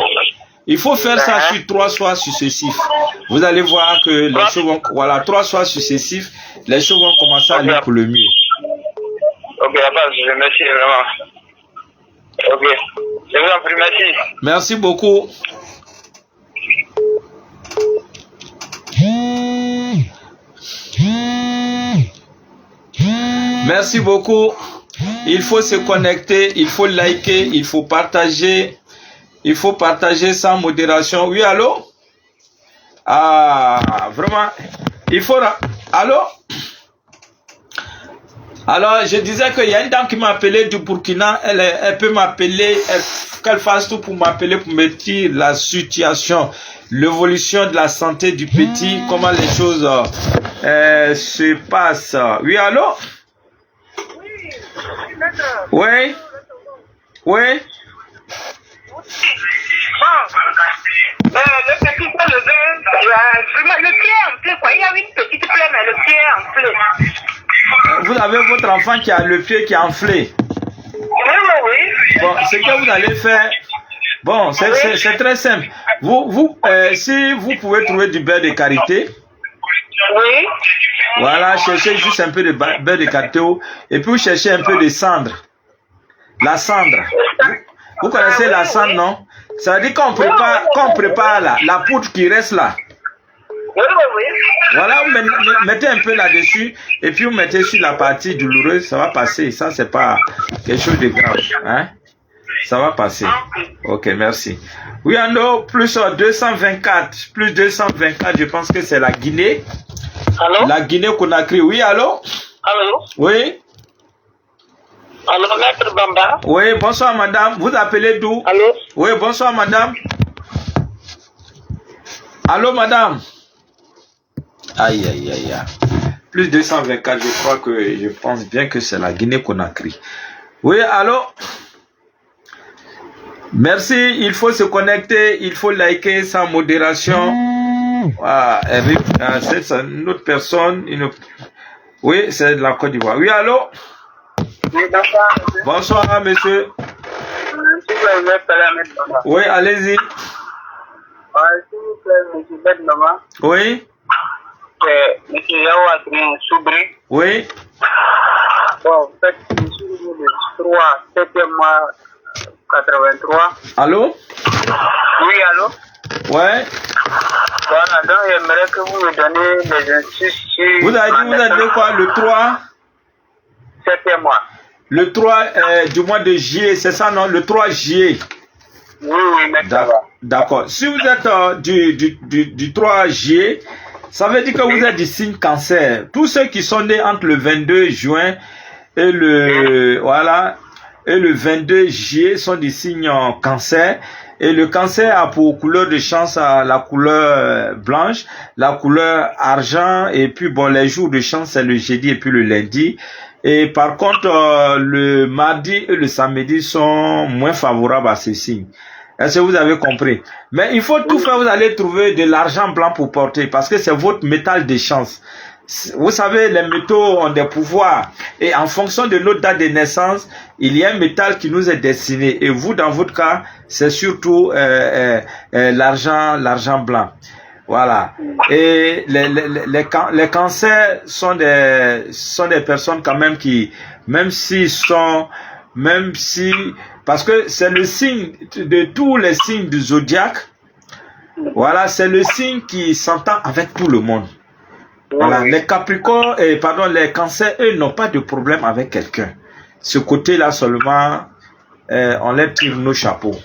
Il faut faire ça sur 3 soirs successifs. Vous allez voir que les choses vont, 3 soirs successifs, les choses vont commencer à aller pour le mieux. Ok, je remercie vraiment. Ok, je vous en prie, merci. Merci beaucoup. Merci beaucoup. Il faut se connecter, il faut liker, il faut partager. Il faut partager sans modération. Oui, allô? Ah, vraiment. Il faut... Allô? Alors, je disais qu'il y a une dame qui m'a appelé du Burkina. Elle peut m'appeler, qu'elle fasse tout pour m'appeler, pour me dire la situation, l'évolution de la santé du petit, comment les choses se passent. Oui, allô? Oui? Oui? Le petit peu le pied en fleur, quoi. Il y a une petite plaie, mais le pied en fleur. Vous avez votre enfant qui a le pied qui est enflé. Oui. Bon, ce que vous allez faire, bon, c'est très simple. Si vous pouvez trouver du beurre de karité, oui. Voilà, cherchez juste un peu de beurre de karité et puis vous cherchez un peu de cendre. La cendre. Vous connaissez la cendre, non? Ça veut dire qu'on prépare la poudre qui reste là. Oui. Voilà, vous mettez un peu là-dessus et puis vous mettez sur la partie douloureuse, ça va passer. Ça, c'est pas quelque chose de grave. Hein? Ça va passer. Ok, merci. Oui, alors, plus 224, je pense que c'est la Guinée. Allô? La Guinée-Conakry. Oui, allô? Allô? Oui? Allô, Maître Bamba? Oui, bonsoir, madame. Vous appelez d'où? Allô? Oui, bonsoir, madame. Allô, madame? Aïe. Plus 224, je pense bien que c'est la Guinée-Conakry. Oui, allô? Merci, il faut se connecter, il faut liker sans modération. C'est une autre personne. Oui, c'est de la Côte d'Ivoire. Oui, allô? Oui, bonsoir. Bonsoir, monsieur. Oui, allez-y. S'il vous plaît, monsieur Bednoma. Oui. C'est monsieur Yaouadrin Soubri. Oui. Bon, faites le 3, 7e mois 83. Allô? Oui, allô? Ouais. Voilà, donc j'aimerais que vous me donnez des instructions. Vous avez dit quoi? Le 3? 7e mois. Le 3 du mois de juillet, c'est ça, non? Le 3 juillet. Oui, mais ça va. D'accord. Si vous êtes du 3 juillet, ça veut dire que vous êtes du signe cancer. Tous ceux qui sont nés entre le 22 juin et le 22 juillet sont du signe cancer. Et le cancer a pour couleur de chance la couleur blanche, la couleur argent, et puis bon, les jours de chance c'est le jeudi et puis le lundi. Et par contre, le mardi et le samedi sont moins favorables à ces signes. Est-ce que vous avez compris? Mais il faut tout faire, vous allez trouver de l'argent blanc pour porter, parce que c'est votre métal de chance. Vous savez, les métaux ont des pouvoirs. Et en fonction de notre date de naissance, il y a un métal qui nous est destiné. Et vous, dans votre cas, c'est surtout l'argent blanc. Voilà. Et les cancers sont des personnes quand même qui, parce que c'est le signe de tous les signes du zodiaque. Voilà, c'est le signe qui s'entend avec tout le monde. Voilà, les Capricornes, les Cancers, eux n'ont pas de problème avec quelqu'un. Ce côté-là seulement, on leur tire nos chapeaux.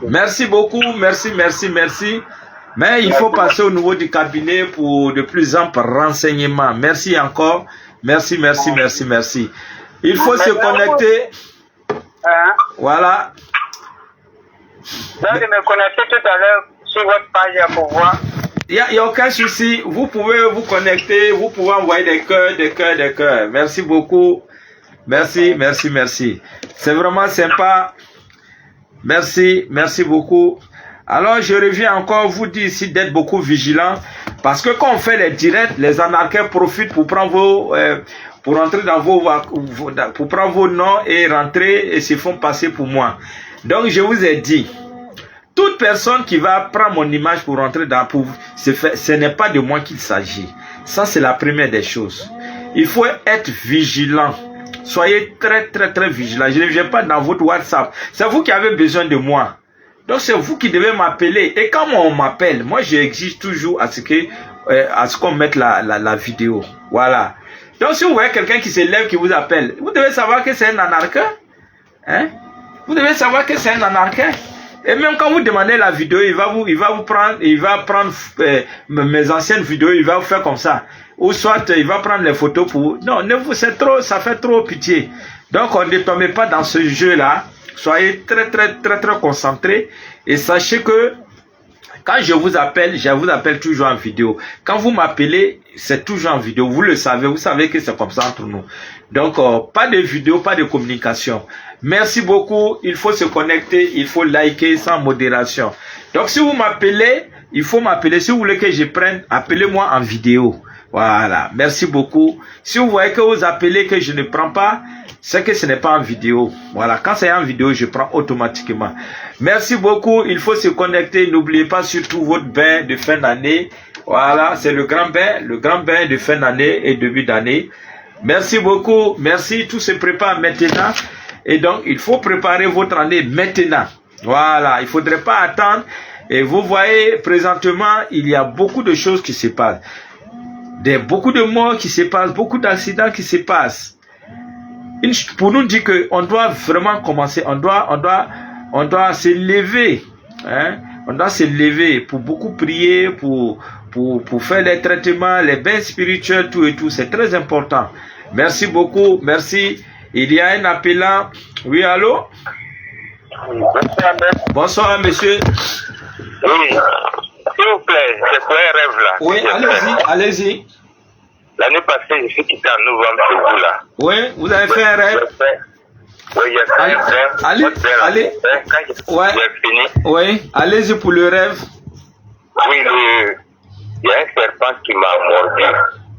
Merci beaucoup, merci. Mais il faut passer au niveau du cabinet pour de plus amples renseignements. Merci encore. Merci. Il faut se connecter. Voilà. Donc, de me connecter tout à l'heure sur votre page pour voir. Il n'y a aucun souci. Vous pouvez vous connecter. Vous pouvez envoyer des cœurs. Merci beaucoup. Merci. C'est vraiment sympa. Merci beaucoup. Alors, je reviens encore vous dire ici d'être beaucoup vigilant. Parce que quand on fait les directs, les anarchers profitent pour prendre pour rentrer dans pour prendre vos noms et rentrer et se font passer pour moi. Donc, je vous ai dit, toute personne qui va prendre mon image pour rentrer ce n'est pas de moi qu'il s'agit. Ça, c'est la première des choses. Il faut être vigilant. Soyez très vigilant. Je ne viens pas dans votre WhatsApp. C'est vous qui avez besoin de moi. Donc, c'est vous qui devez m'appeler. Et quand on m'appelle, moi, j'exige toujours à ce qu'on mette la vidéo. Voilà. Donc, si vous voyez quelqu'un qui se lève, qui vous appelle, vous devez savoir que c'est un anarcheur. Hein? Vous devez savoir que c'est un anarcheur. Et même quand vous demandez la vidéo, il va prendre mes anciennes vidéos, il va vous faire comme ça. Ou soit il va prendre les photos pour... Non, ça fait trop pitié. Donc, on ne tombez pas dans ce jeu-là. Soyez très concentrés. Et sachez que quand je vous appelle toujours en vidéo. Quand vous m'appelez, c'est toujours en vidéo. Vous le savez, vous savez que c'est comme ça entre nous. Donc, pas de vidéo, pas de communication. Merci beaucoup. Il faut se connecter, il faut liker sans modération. Donc, si vous m'appelez, il faut m'appeler. Si vous voulez que je prenne, appelez-moi en vidéo. Voilà. Merci beaucoup. Si vous voyez que vous appelez que je ne prends pas, c'est que ce n'est pas en vidéo. Voilà. Quand c'est en vidéo, je prends automatiquement. Merci beaucoup. Il faut se connecter. N'oubliez pas surtout votre bain de fin d'année. Voilà. C'est le grand bain de fin d'année et début d'année. Merci beaucoup. Merci. Tout se prépare maintenant. Et donc, il faut préparer votre année maintenant. Voilà. Il ne faudrait pas attendre. Et vous voyez, présentement, il y a beaucoup de choses qui se passent. Beaucoup de morts qui se passent, beaucoup d'accidents qui se passent. Pour nous dire qu'on doit vraiment commencer, on doit se lever. Hein? On doit se lever pour beaucoup prier, pour faire les traitements, les bains spirituels, tout et tout. C'est très important. Merci beaucoup. Merci. Il y a un appelant. Oui, allô? Bonsoir, monsieur. Oui. S'il vous plaît, c'est quoi un rêve là? Oui, allez-y. L'année passée, je suis quitté en novembre chez vous là. Oui, vous avez fait un rêve? Oui, il y a fait un rêve. Allez. Quand j'ai fini. Oui, allez-y pour le rêve. Oui, il y a un serpent qui m'a mordu.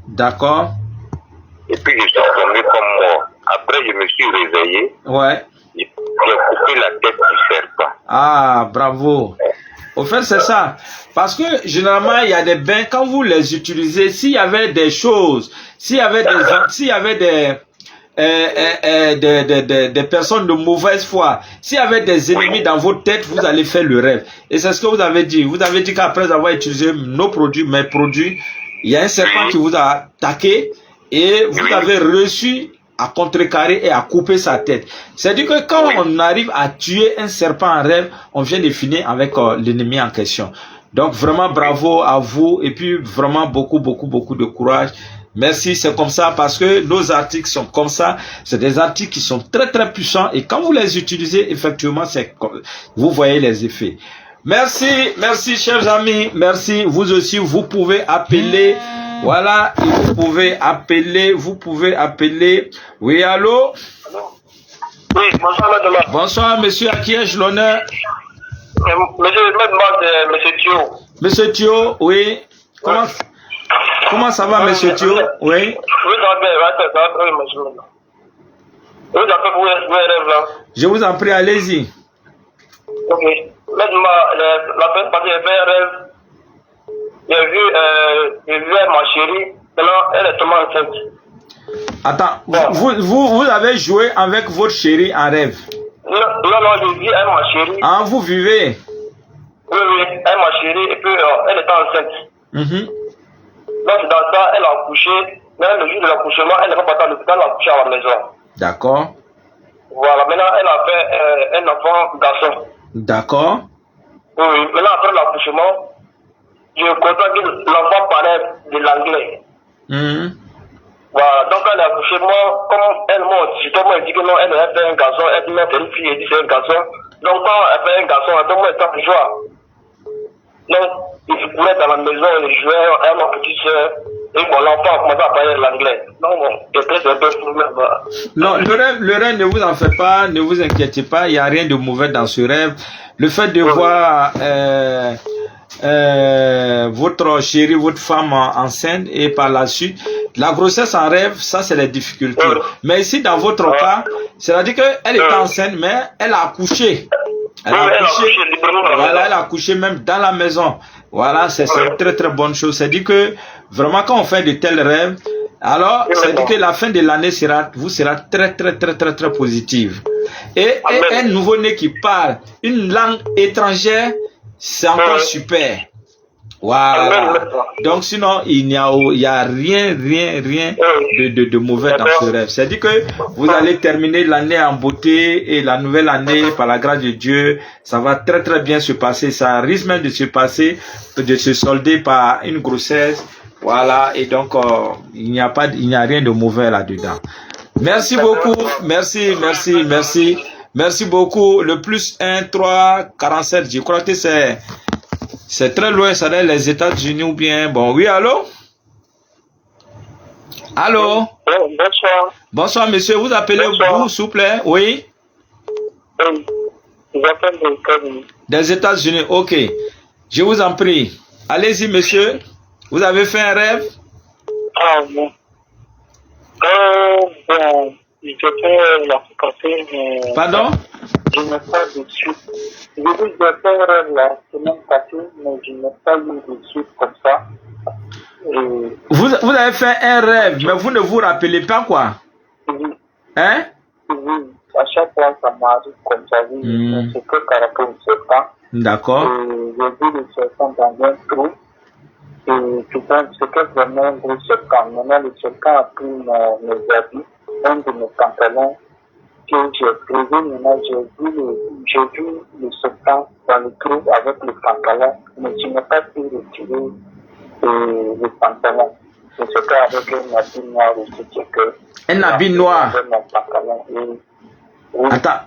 D'accord. Et puis je suis tombé comme mort. Après, je me suis réveillé. Ouais. J'ai coupé la tête du serpent. Ah, bravo. Au fait, c'est ça. Parce que généralement, il y a des bains, quand vous les utilisez, s'il y avait des choses, s'il y avait des personnes de mauvaise foi, s'il y avait des ennemis dans votre tête, vous allez faire le rêve. Et c'est ce que vous avez dit. Vous avez dit qu'après avoir utilisé mes produits, il y a un serpent qui vous a attaqué et vous avez reçu à contrecarrer et à couper sa tête. C'est-à-dire que quand on arrive à tuer un serpent en rêve, on vient de finir avec l'ennemi en question. Donc vraiment bravo à vous et puis vraiment beaucoup de courage. Merci, c'est comme ça parce que nos articles sont comme ça. C'est des articles qui sont très puissants et quand vous les utilisez, effectivement, vous voyez les effets. Merci chers amis, merci. Vous aussi, vous pouvez appeler. Voilà, vous pouvez appeler. Oui, allô? Oui, bonsoir, madame. Bonsoir, monsieur. À qui ai-je l'honneur? Monsieur Thio. Monsieur Thio, oui. Comment ça va, monsieur Thio? Oui. Je vous en prie, allez-y. Ok. Maintenant, la peine passée, j'ai fait un rêve. J'ai vu ma chérie. Maintenant, elle est tombée enceinte. Attends, vous avez joué avec votre chérie en rêve? Non, j'ai vu elle, ma chérie. Ah, vous vivez? Oui, elle, ma chérie, et puis elle était enceinte. Donc, dans ça, elle a accouché. Mais le jour de l'accouchement, elle n'est pas partie à l'hôpital, elle a accouché à la maison. D'accord. Voilà, maintenant, elle a fait un enfant garçon. D'accord. Oui, maintenant, après l'accouchement, je constate que l'enfant parlait de l'anglais. Voilà, donc elle a accouché, moi, comme elle m'a dit que non, elle a fait un garçon, elle dit c'est une fille, elle dit c'est un garçon. Donc quand elle fait un garçon, elle moi, elle est en joie. Donc, il se met dans la maison, il jouait, elle ma petite soeur, et bon, l'enfant a commencé à parler l'anglais. Donc bon, peut-être un peu flou, mais voilà. Non, le rêve, ne vous en faites pas, ne vous inquiétez pas, il n'y a rien de mauvais dans ce rêve. Le fait de voir votre chérie, votre femme enceinte et par la suite, la grossesse en rêve, ça c'est les difficultés. Mais ici, dans votre cas, c'est-à-dire qu'elle était enceinte, mais elle a accouché. Elle a accouché même dans la maison. Voilà, c'est une très bonne chose. C'est-à-dire que vraiment quand on fait de tels rêves, alors c'est-à-dire que la fin de l'année vous sera très positive. Et un nouveau-né qui parle une langue étrangère, c'est encore super. Voilà. Donc sinon, il n'y a rien de mauvais dans ce rêve. C'est-à-dire que vous allez terminer l'année en beauté et la nouvelle année, par la grâce de Dieu, ça va très bien se passer. Ça risque même de se passer, de se solder par une grossesse. Voilà. Et donc, il n'y a rien de mauvais là-dedans. Merci beaucoup. Merci beaucoup. Le +1 3 47. Je crois que c'est très loin, ça doit être les États-Unis ou bien... Bon, oui, allô? Allô? Bonsoir. Bonsoir, monsieur. Vous appelez vous, s'il vous plaît? Oui? J'appelle des États-Unis. Des États-Unis, ok. Je vous en prie. Allez-y, monsieur. Vous avez fait un rêve? Ah, bon. Bon, j'ai fait la passée, mais... Pardon? Je n'ai pas de suite. J'ai dit que j'ai fait un rêve la semaine passée, mais je n'ai pas eu de suite comme ça. Vous avez fait un rêve, mais vous ne vous rappelez pas quoi? Oui. Hein? Oui. À chaque fois, ça m'arrive comme ça. Oui. C'est que par rapport au serpent. D'accord. J'ai vu le serpent dans un trou. Et c'était vraiment un gros serpent. Maintenant, le serpent a pris mes habits, un de mes pantalons. Que j'ai trouvé, maintenant j'ai vu le serpent dans le trou avec le pantalon, mais je n'ai pas pu retirer le pantalon. C'était avec un habit noir aussi. Un habit noir? Avec mon pantalon. Oui. Attends,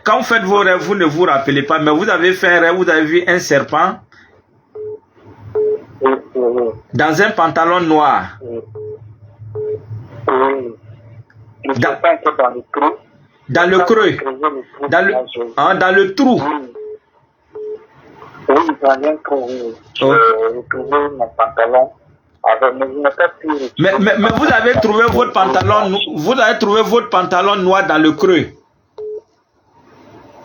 quand vous faites vos rêves, vous ne vous rappelez pas, mais vous avez fait un rêve, vous avez vu un serpent? Oui. Dans un pantalon noir? Oui. Le serpent était dans le trou. Dans le creux, dans le trou. Oui, dans un trou, oui. J'ai retrouvé mon pantalon. Mais vous avez trouvé votre pantalon, noir dans le creux.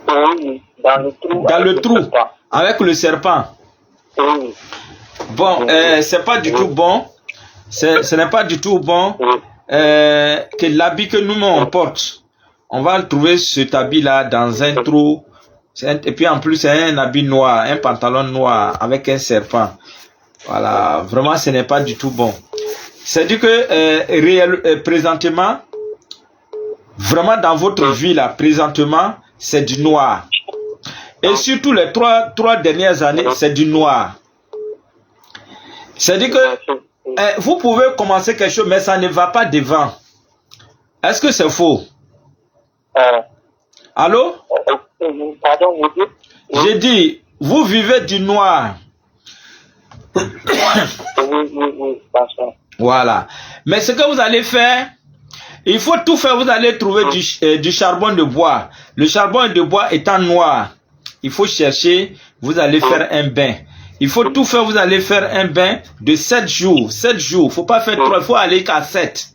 Oui, dans le trou. Avec le serpent. Oui. Bon, c'est pas du tout bon. Ce n'est pas du tout bon que l'habit que nous on porte. On va trouver cet habit-là dans un trou. Et puis en plus, c'est un habit noir, un pantalon noir avec un serpent. Voilà, vraiment, ce n'est pas du tout bon. C'est-à-dire que présentement, Vraiment, dans votre vie, là, présentement, c'est du noir. Et surtout les trois dernières années, c'est du noir. C'est-à-dire que vous pouvez commencer quelque chose, mais ça ne va pas devant. Est-ce que c'est faux? Allô? Pardon, vous dites? J'ai dit, vous vivez du noir. Oui, Voilà. Mais ce que vous allez faire, il faut tout faire. Vous allez trouver du charbon de bois. Le charbon de bois étant noir, il faut chercher, vous allez faire un bain. Il faut tout faire, vous allez faire un bain de 7 jours. 7 jours. Il ne faut pas faire 3, il faut aller qu'à 7.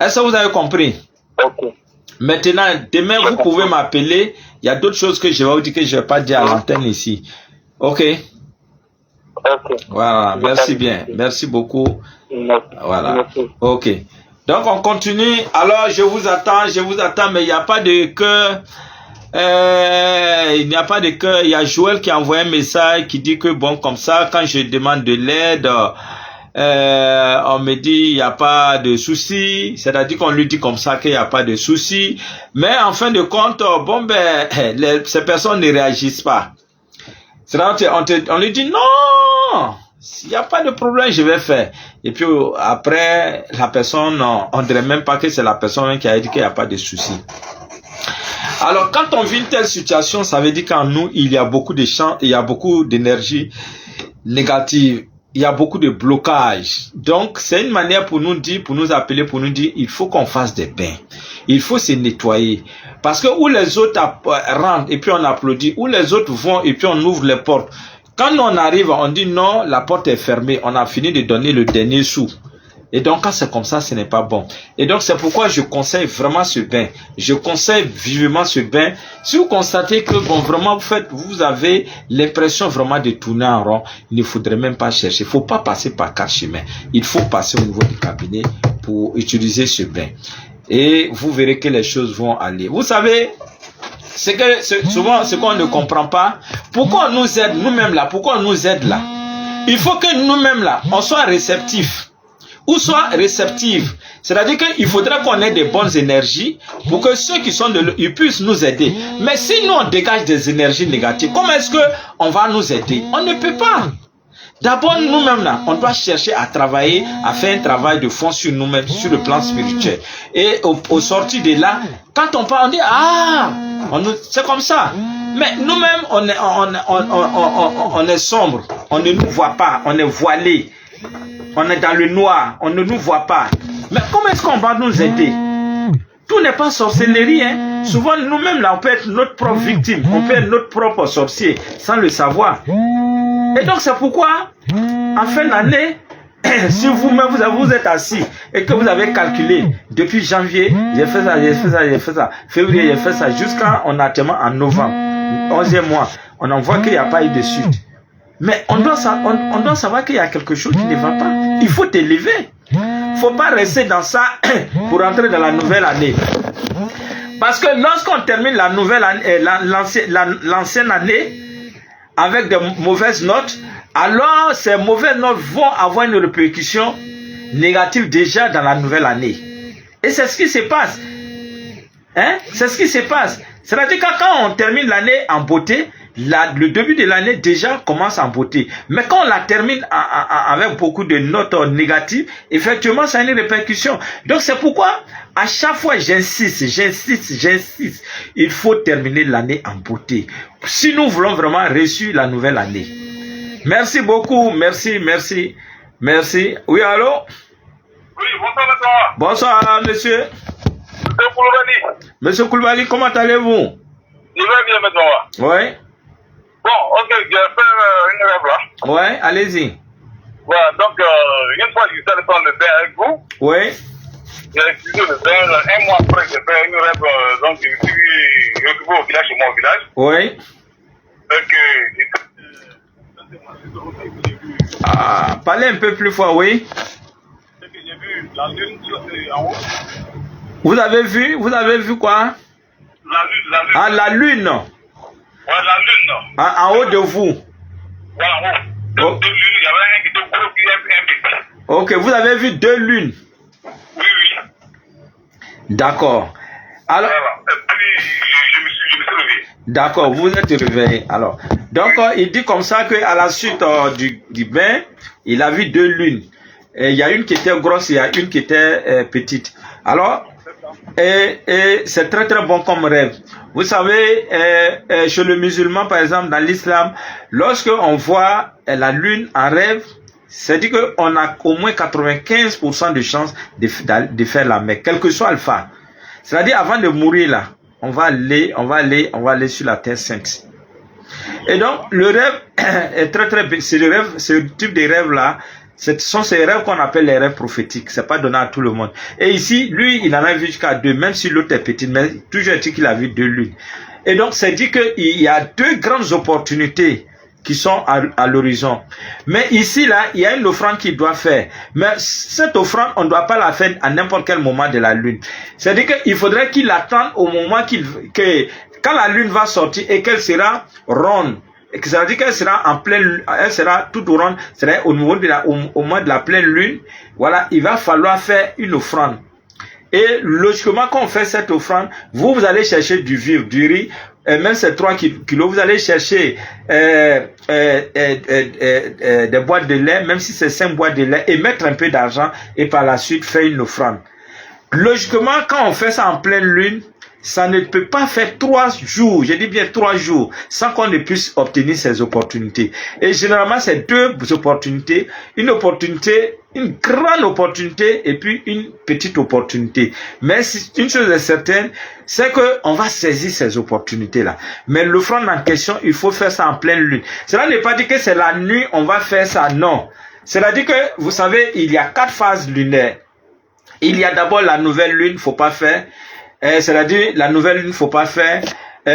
Est-ce que vous avez compris? Ok. Maintenant, demain, vous pouvez m'appeler. Il y a d'autres choses que je vais vous dire que je ne vais pas dire à l'antenne ici. Ok? Ok. Voilà, merci bien. Merci beaucoup. Voilà. Ok. Donc, on continue. Alors, je vous attends, mais il n'y a pas de cœur. Il n'y a pas de cœur. Il y a Joël qui a envoyé un message qui dit que, bon, comme ça, quand je demande de l'aide, on me dit il n'y a pas de souci. C'est-à-dire qu'on lui dit comme ça qu'il n'y a pas de souci. Mais en fin de compte, bon, ben, ces personnes ne réagissent pas. C'est-à-dire on lui dit non, s'il n'y a pas de problème, je vais faire. Et puis après, la personne, on ne dirait même pas que c'est la personne qui a dit qu'il n'y a pas de souci. Alors, quand on vit une telle situation, ça veut dire qu'en nous, il y a beaucoup de champs, il y a beaucoup d'énergie négative, il y a beaucoup de blocages. Donc, c'est une manière pour nous dire, pour nous appeler, pour nous dire, il faut qu'on fasse des bains. Il faut se nettoyer. Parce que où les autres rentrent et puis on applaudit, où les autres vont et puis on ouvre les portes. Quand on arrive, on dit non, la porte est fermée, on a fini de donner le dernier sou. Et donc, quand c'est comme ça, ce n'est pas bon. Et donc, c'est pourquoi je conseille vraiment ce bain. Je conseille vivement ce bain. Si vous constatez que, bon, vraiment, vous avez l'impression vraiment de tourner en rond, il ne faudrait même pas chercher. Il ne faut pas passer par 4 chemins. Il faut passer au niveau du cabinet pour utiliser ce bain. Et vous verrez que les choses vont aller. Vous savez, souvent, ce qu'on ne comprend pas, pourquoi on nous aide nous-mêmes là? Pourquoi on nous aide là? Il faut que nous-mêmes là, on soit réceptifs. Ou soit réceptive. C'est-à-dire qu'il faudrait qu'on ait des bonnes énergies pour que ceux qui sont ils puissent nous aider. Mais si nous on dégage des énergies négatives, comment est-ce qu'on va nous aider? On ne peut pas. D'abord, nous-mêmes là, on doit chercher à travailler, à faire un travail de fond sur nous-mêmes, sur le plan spirituel. Et au sortir de là, quand on parle, on dit, ah, c'est comme ça. Mais nous-mêmes, on est sombre, on ne nous voit pas, on est voilé. On est dans le noir, on ne nous voit pas. Mais comment est-ce qu'on va nous aider? Tout n'est pas sorcellerie, hein. Souvent, nous-mêmes, là, on peut être notre propre victime. On peut être notre propre sorcier, sans le savoir. Et donc, c'est pourquoi, en fin d'année, si vous-même, vous êtes assis et que vous avez calculé, depuis janvier, j'ai fait ça, février, j'ai fait ça, jusqu'à, on a tellement en novembre, 11e mois, on en voit qu'il n'y a pas eu de suite. Mais on doit savoir qu'il y a quelque chose qui ne va pas. Il faut t'élever. Il ne faut pas rester dans ça pour entrer dans la nouvelle année. Parce que lorsqu'on termine la nouvelle année, l'ancienne année avec de mauvaises notes, alors ces mauvaises notes vont avoir une répercussion négative déjà dans la nouvelle année. Et c'est ce qui se passe. Hein? C'est ce qui se passe. C'est-à-dire que quand on termine l'année en beauté, le début de l'année déjà commence en beauté. Mais quand on la termine avec beaucoup de notes négatives, effectivement, ça a une répercussion. Donc c'est pourquoi, à chaque fois, j'insiste. Il faut terminer l'année en beauté. Si nous voulons vraiment réussir la nouvelle année. Merci beaucoup. Merci. Oui, allô? Oui, bonsoir, bonsoir, monsieur. Monsieur Koulibaly, comment allez-vous? Je vais bien, maintenant. Oui. Bon, ok, je vais faire une rêve là. Oui, allez-y. Voilà, donc, une fois que je suis allé prendre le bain avec vous. Oui. J'ai utilisé le bain, un mois après, j'ai fait une rêve, donc je suis retrouvé au village, chez moi au village. Oui. Parlez un peu plus fort, oui. C'est que j'ai vu la lune en haut. Vous avez vu quoi? La lune. Ah, la lune. Ouais, la lune. En haut de vous. Voilà, en haut. Deux lunes, il y avait un qui était gros, puis un petit. Ok, vous avez vu 2 lunes. Oui. D'accord. Alors, je me suis levé. D'accord, vous êtes réveillé. Alors, donc il dit comme ça que à la suite du bain, il a vu 2 lunes. Et il y a une qui était grosse, il y a une qui était petite. Alors, et c'est très très bon comme rêve. Vous savez, chez le musulman, par exemple, dans l'islam, lorsque on voit la lune en rêve, c'est-à-dire qu'on a au moins 95% de chances de faire la Mecque, quel que soit le phare. C'est-à-dire, avant de mourir là, on va aller sur la terre sainte. Et donc, le rêve est très très bien. C'est le rêve, ce type de rêve là, ce sont ces rêves qu'on appelle les rêves prophétiques. C'est pas donné à tout le monde. Et ici, lui, il en a vu jusqu'à 2, même si l'autre est petit, mais toujours dit qu'il a vu 2 lunes. Et donc, c'est dit qu'il y a 2 grandes opportunités qui sont à l'horizon. Mais ici, là, il y a une offrande qu'il doit faire. Mais cette offrande, on ne doit pas la faire à n'importe quel moment de la lune. C'est-à-dire qu'il faudrait qu'il attende au moment quand la lune va sortir et qu'elle sera ronde. C'est-à-dire qu'elle sera en pleine, elle sera toute ronde, c'est-à-dire au moment de la pleine lune. Voilà, il va falloir faire une offrande. Et logiquement, quand on fait cette offrande, vous allez chercher du vivre, du riz, et même ces 3 kilos, vous allez chercher des boîtes de lait, même si c'est 5 boîtes de lait, et mettre un peu d'argent, et par la suite faire une offrande. Logiquement, quand on fait ça en pleine lune, ça ne peut pas faire 3 jours, je dis bien 3 jours, sans qu'on ne puisse obtenir ces opportunités. Et généralement, c'est 2 opportunités, une grande opportunité et puis une petite opportunité. Mais une chose est certaine, c'est qu'on va saisir ces opportunités-là. Mais l'offrande en question, il faut faire ça en pleine lune. Cela n'est pas dit que c'est la nuit, on va faire ça, non. C'est-à-dire que, vous savez, il y a 4 phases lunaires. Il y a d'abord la nouvelle lune, il ne faut pas faire. C'est-à-dire, la nouvelle lune, faut pas faire.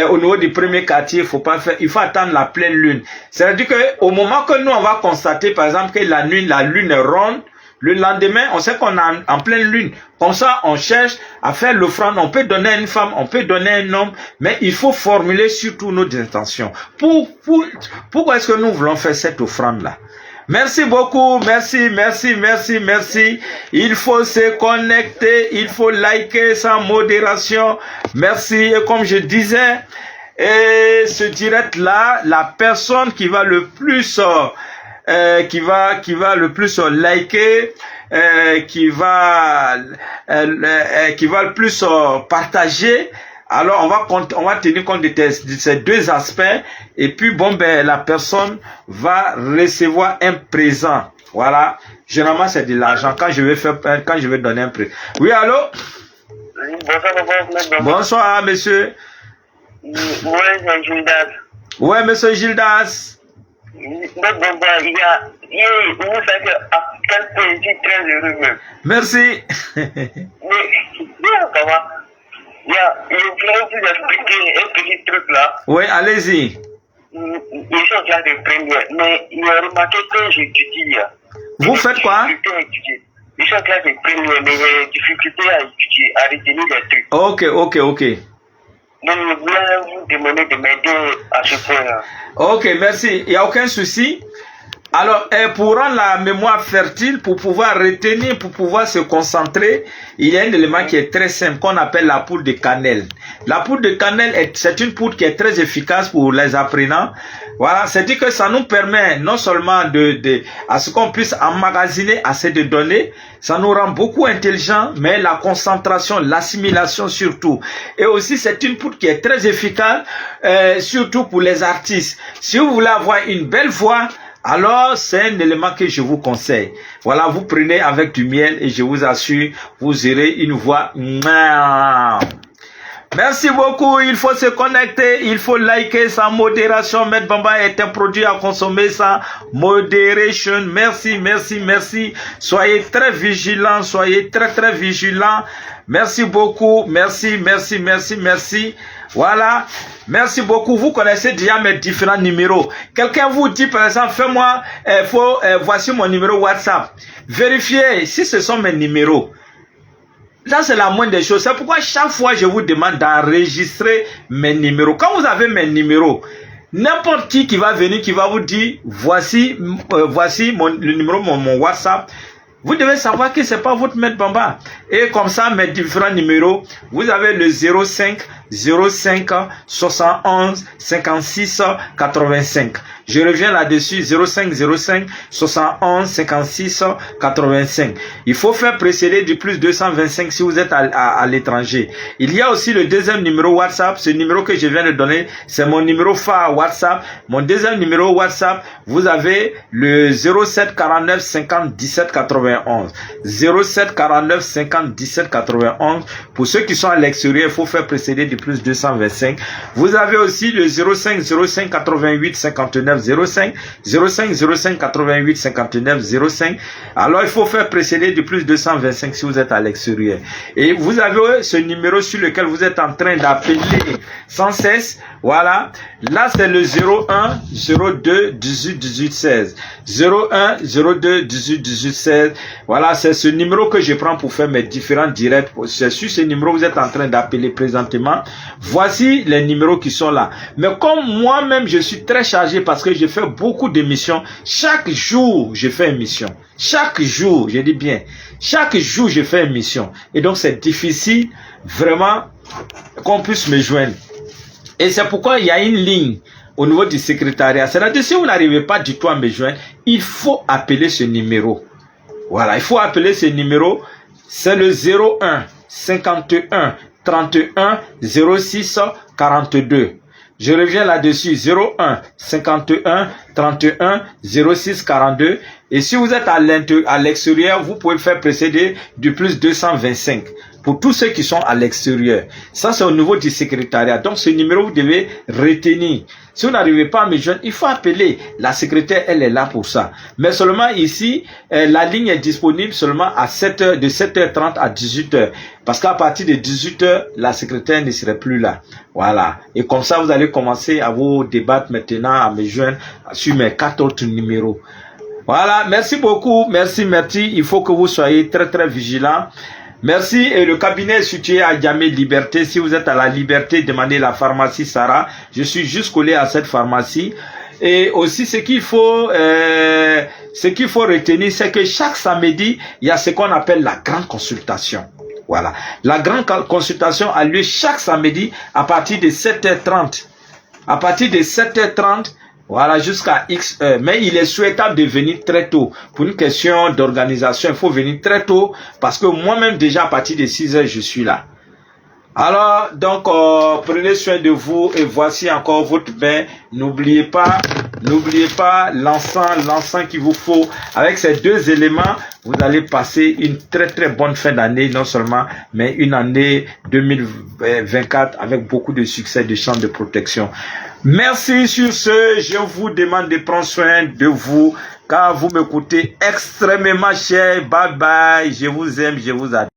Au niveau du premier quartier, faut pas faire. Il faut attendre la pleine lune. C'est-à-dire que au moment que nous, on va constater, par exemple, que la lune est ronde, le lendemain, on sait qu'on est en pleine lune. Comme ça, on cherche à faire l'offrande. On peut donner à une femme, on peut donner à un homme, mais il faut formuler surtout nos intentions. Pourquoi est-ce que nous voulons faire cette offrande-là? Merci beaucoup, merci. Il faut se connecter, il faut liker sans modération. Merci. Et comme je disais, et ce direct là, la personne qui va le plus qui va le plus liker, qui va le plus partager. Alors, on va tenir compte de ces 2 aspects. Et puis, la personne va recevoir un présent. Voilà. Généralement, c'est de l'argent. Quand je vais donner un présent. Oui, allô? Bonsoir, monsieur. Oui, c'est Gildas. Ouais, monsieur Gildas. Vous savez que je suis très heureux même. Merci. Je voulais vous expliquer un petit truc là. Oui, allez-y. Ils sont là de première, mais il a remarqué que j'étudie. Vous faites quoi? Ils sont là de première, mais j'ai difficulté à étudier, à retenir des trucs. Ok. Donc, je voulais vous demander de m'aider à ce point-là. Ok, merci. Il n'y a aucun souci. Alors, pour rendre la mémoire fertile, pour pouvoir retenir, pour pouvoir se concentrer, il y a un élément qui est très simple, qu'on appelle la poudre de cannelle. La poudre de cannelle, c'est une poudre qui est très efficace pour les apprenants. Voilà, c'est-à-dire que ça nous permet non seulement à ce qu'on puisse emmagasiner assez de données, ça nous rend beaucoup intelligents, mais la concentration, l'assimilation surtout. Et aussi, c'est une poudre qui est très efficace, surtout pour les artistes. Si vous voulez avoir une belle voix, alors, c'est un élément que je vous conseille. Voilà, vous prenez avec du miel et je vous assure, vous aurez une voix. Merci beaucoup. Il faut se connecter, il faut liker sans modération. Maître Bamba est un produit à consommer sans modération. Merci. Soyez très vigilants, soyez très vigilants. Merci beaucoup. Merci. Voilà. Merci beaucoup. Vous connaissez déjà mes différents numéros. Quelqu'un vous dit, par exemple, fais-moi, voici mon numéro WhatsApp. Vérifiez si ce sont mes numéros. Ça, c'est la moindre des choses. C'est pourquoi chaque fois, je vous demande d'enregistrer mes numéros. Quand vous avez mes numéros, n'importe qui va venir, qui va vous dire, voici le numéro de mon WhatsApp. Vous devez savoir que ce n'est pas votre maître Bamba. Et comme ça, mes différents numéros, vous avez le 05 05 71 56 85. Je reviens là-dessus, 05 05 71 56 85. Il faut faire précéder du plus 225 si vous êtes à l'étranger. Il y a aussi le deuxième numéro WhatsApp. Ce numéro que je viens de donner, c'est mon numéro phare WhatsApp. Mon deuxième numéro WhatsApp, vous avez le 07 49 50 17 91. 07 49 50 17 91. Pour ceux qui sont à l'extérieur, il faut faire précéder du plus 225. Vous avez aussi le 05 05 88 59 05 05 05 88 59 05. Alors il faut faire précéder du plus 225 si vous êtes à l'extérieur. Et vous avez ce numéro sur lequel vous êtes en train d'appeler sans cesse. Voilà. Là c'est le 01 02 18 18 16. 01 02 18 18 16. Voilà, c'est ce numéro que je prends pour faire mes différents directs. C'est sur ce numéro que vous êtes en train d'appeler présentement. Voici les numéros qui sont là. Mais comme moi-même je suis très chargé parce que je fais beaucoup d'émissions, chaque jour je fais une émission. Chaque jour, je dis bien, chaque jour je fais une émission. Et donc c'est difficile vraiment qu'on puisse me joindre. Et c'est pourquoi il y a une ligne au niveau du secrétariat. C'est-à-dire si vous n'arrivez pas du tout à me joindre, il faut appeler ce numéro. Voilà, il faut appeler ce numéro. C'est le 01 51 31 06 42. Je reviens là-dessus, 01 51 31 06 42. Et si vous êtes à l'extérieur, vous pouvez faire précéder du plus 225. Pour tous ceux qui sont à l'extérieur. Ça, c'est au niveau du secrétariat. Donc, ce numéro, vous devez retenir. Si vous n'arrivez pas à me joindre, il faut appeler. La secrétaire, elle est là pour ça. Mais seulement ici, la ligne est disponible seulement à 7h, de 7h30 à 18h. Parce qu'à partir de 18h, la secrétaire ne serait plus là. Voilà. Et comme ça, vous allez commencer à vous débattre maintenant, à me joindre sur mes 4 autres numéros. Voilà. Merci beaucoup. Merci. Il faut que vous soyez très, très vigilants. Merci. Et le cabinet est situé à Diamé Liberté. Si vous êtes à la Liberté, demandez la pharmacie Sarah. Je suis juste collé à cette pharmacie. Et aussi, ce qu'il faut retenir, c'est que chaque samedi, il y a ce qu'on appelle la grande consultation. Voilà. La grande consultation a lieu chaque samedi à partir de 7h30. À partir de 7h30, voilà, jusqu'à X heures. Mais il est souhaitable de venir très tôt. Pour une question d'organisation, il faut venir très tôt. Parce que moi-même, déjà, à partir de 6 heures, je suis là. Alors, donc, prenez soin de vous. Et voici encore votre bain. N'oubliez pas l'encens qu'il vous faut. Avec ces deux éléments, vous allez passer une très, très bonne fin d'année. Non seulement, mais une année 2024 avec beaucoup de succès de champs de protection. Merci sur ce, je vous demande de prendre soin de vous, car vous me coûtez extrêmement cher. Bye bye, je vous aime, je vous adore.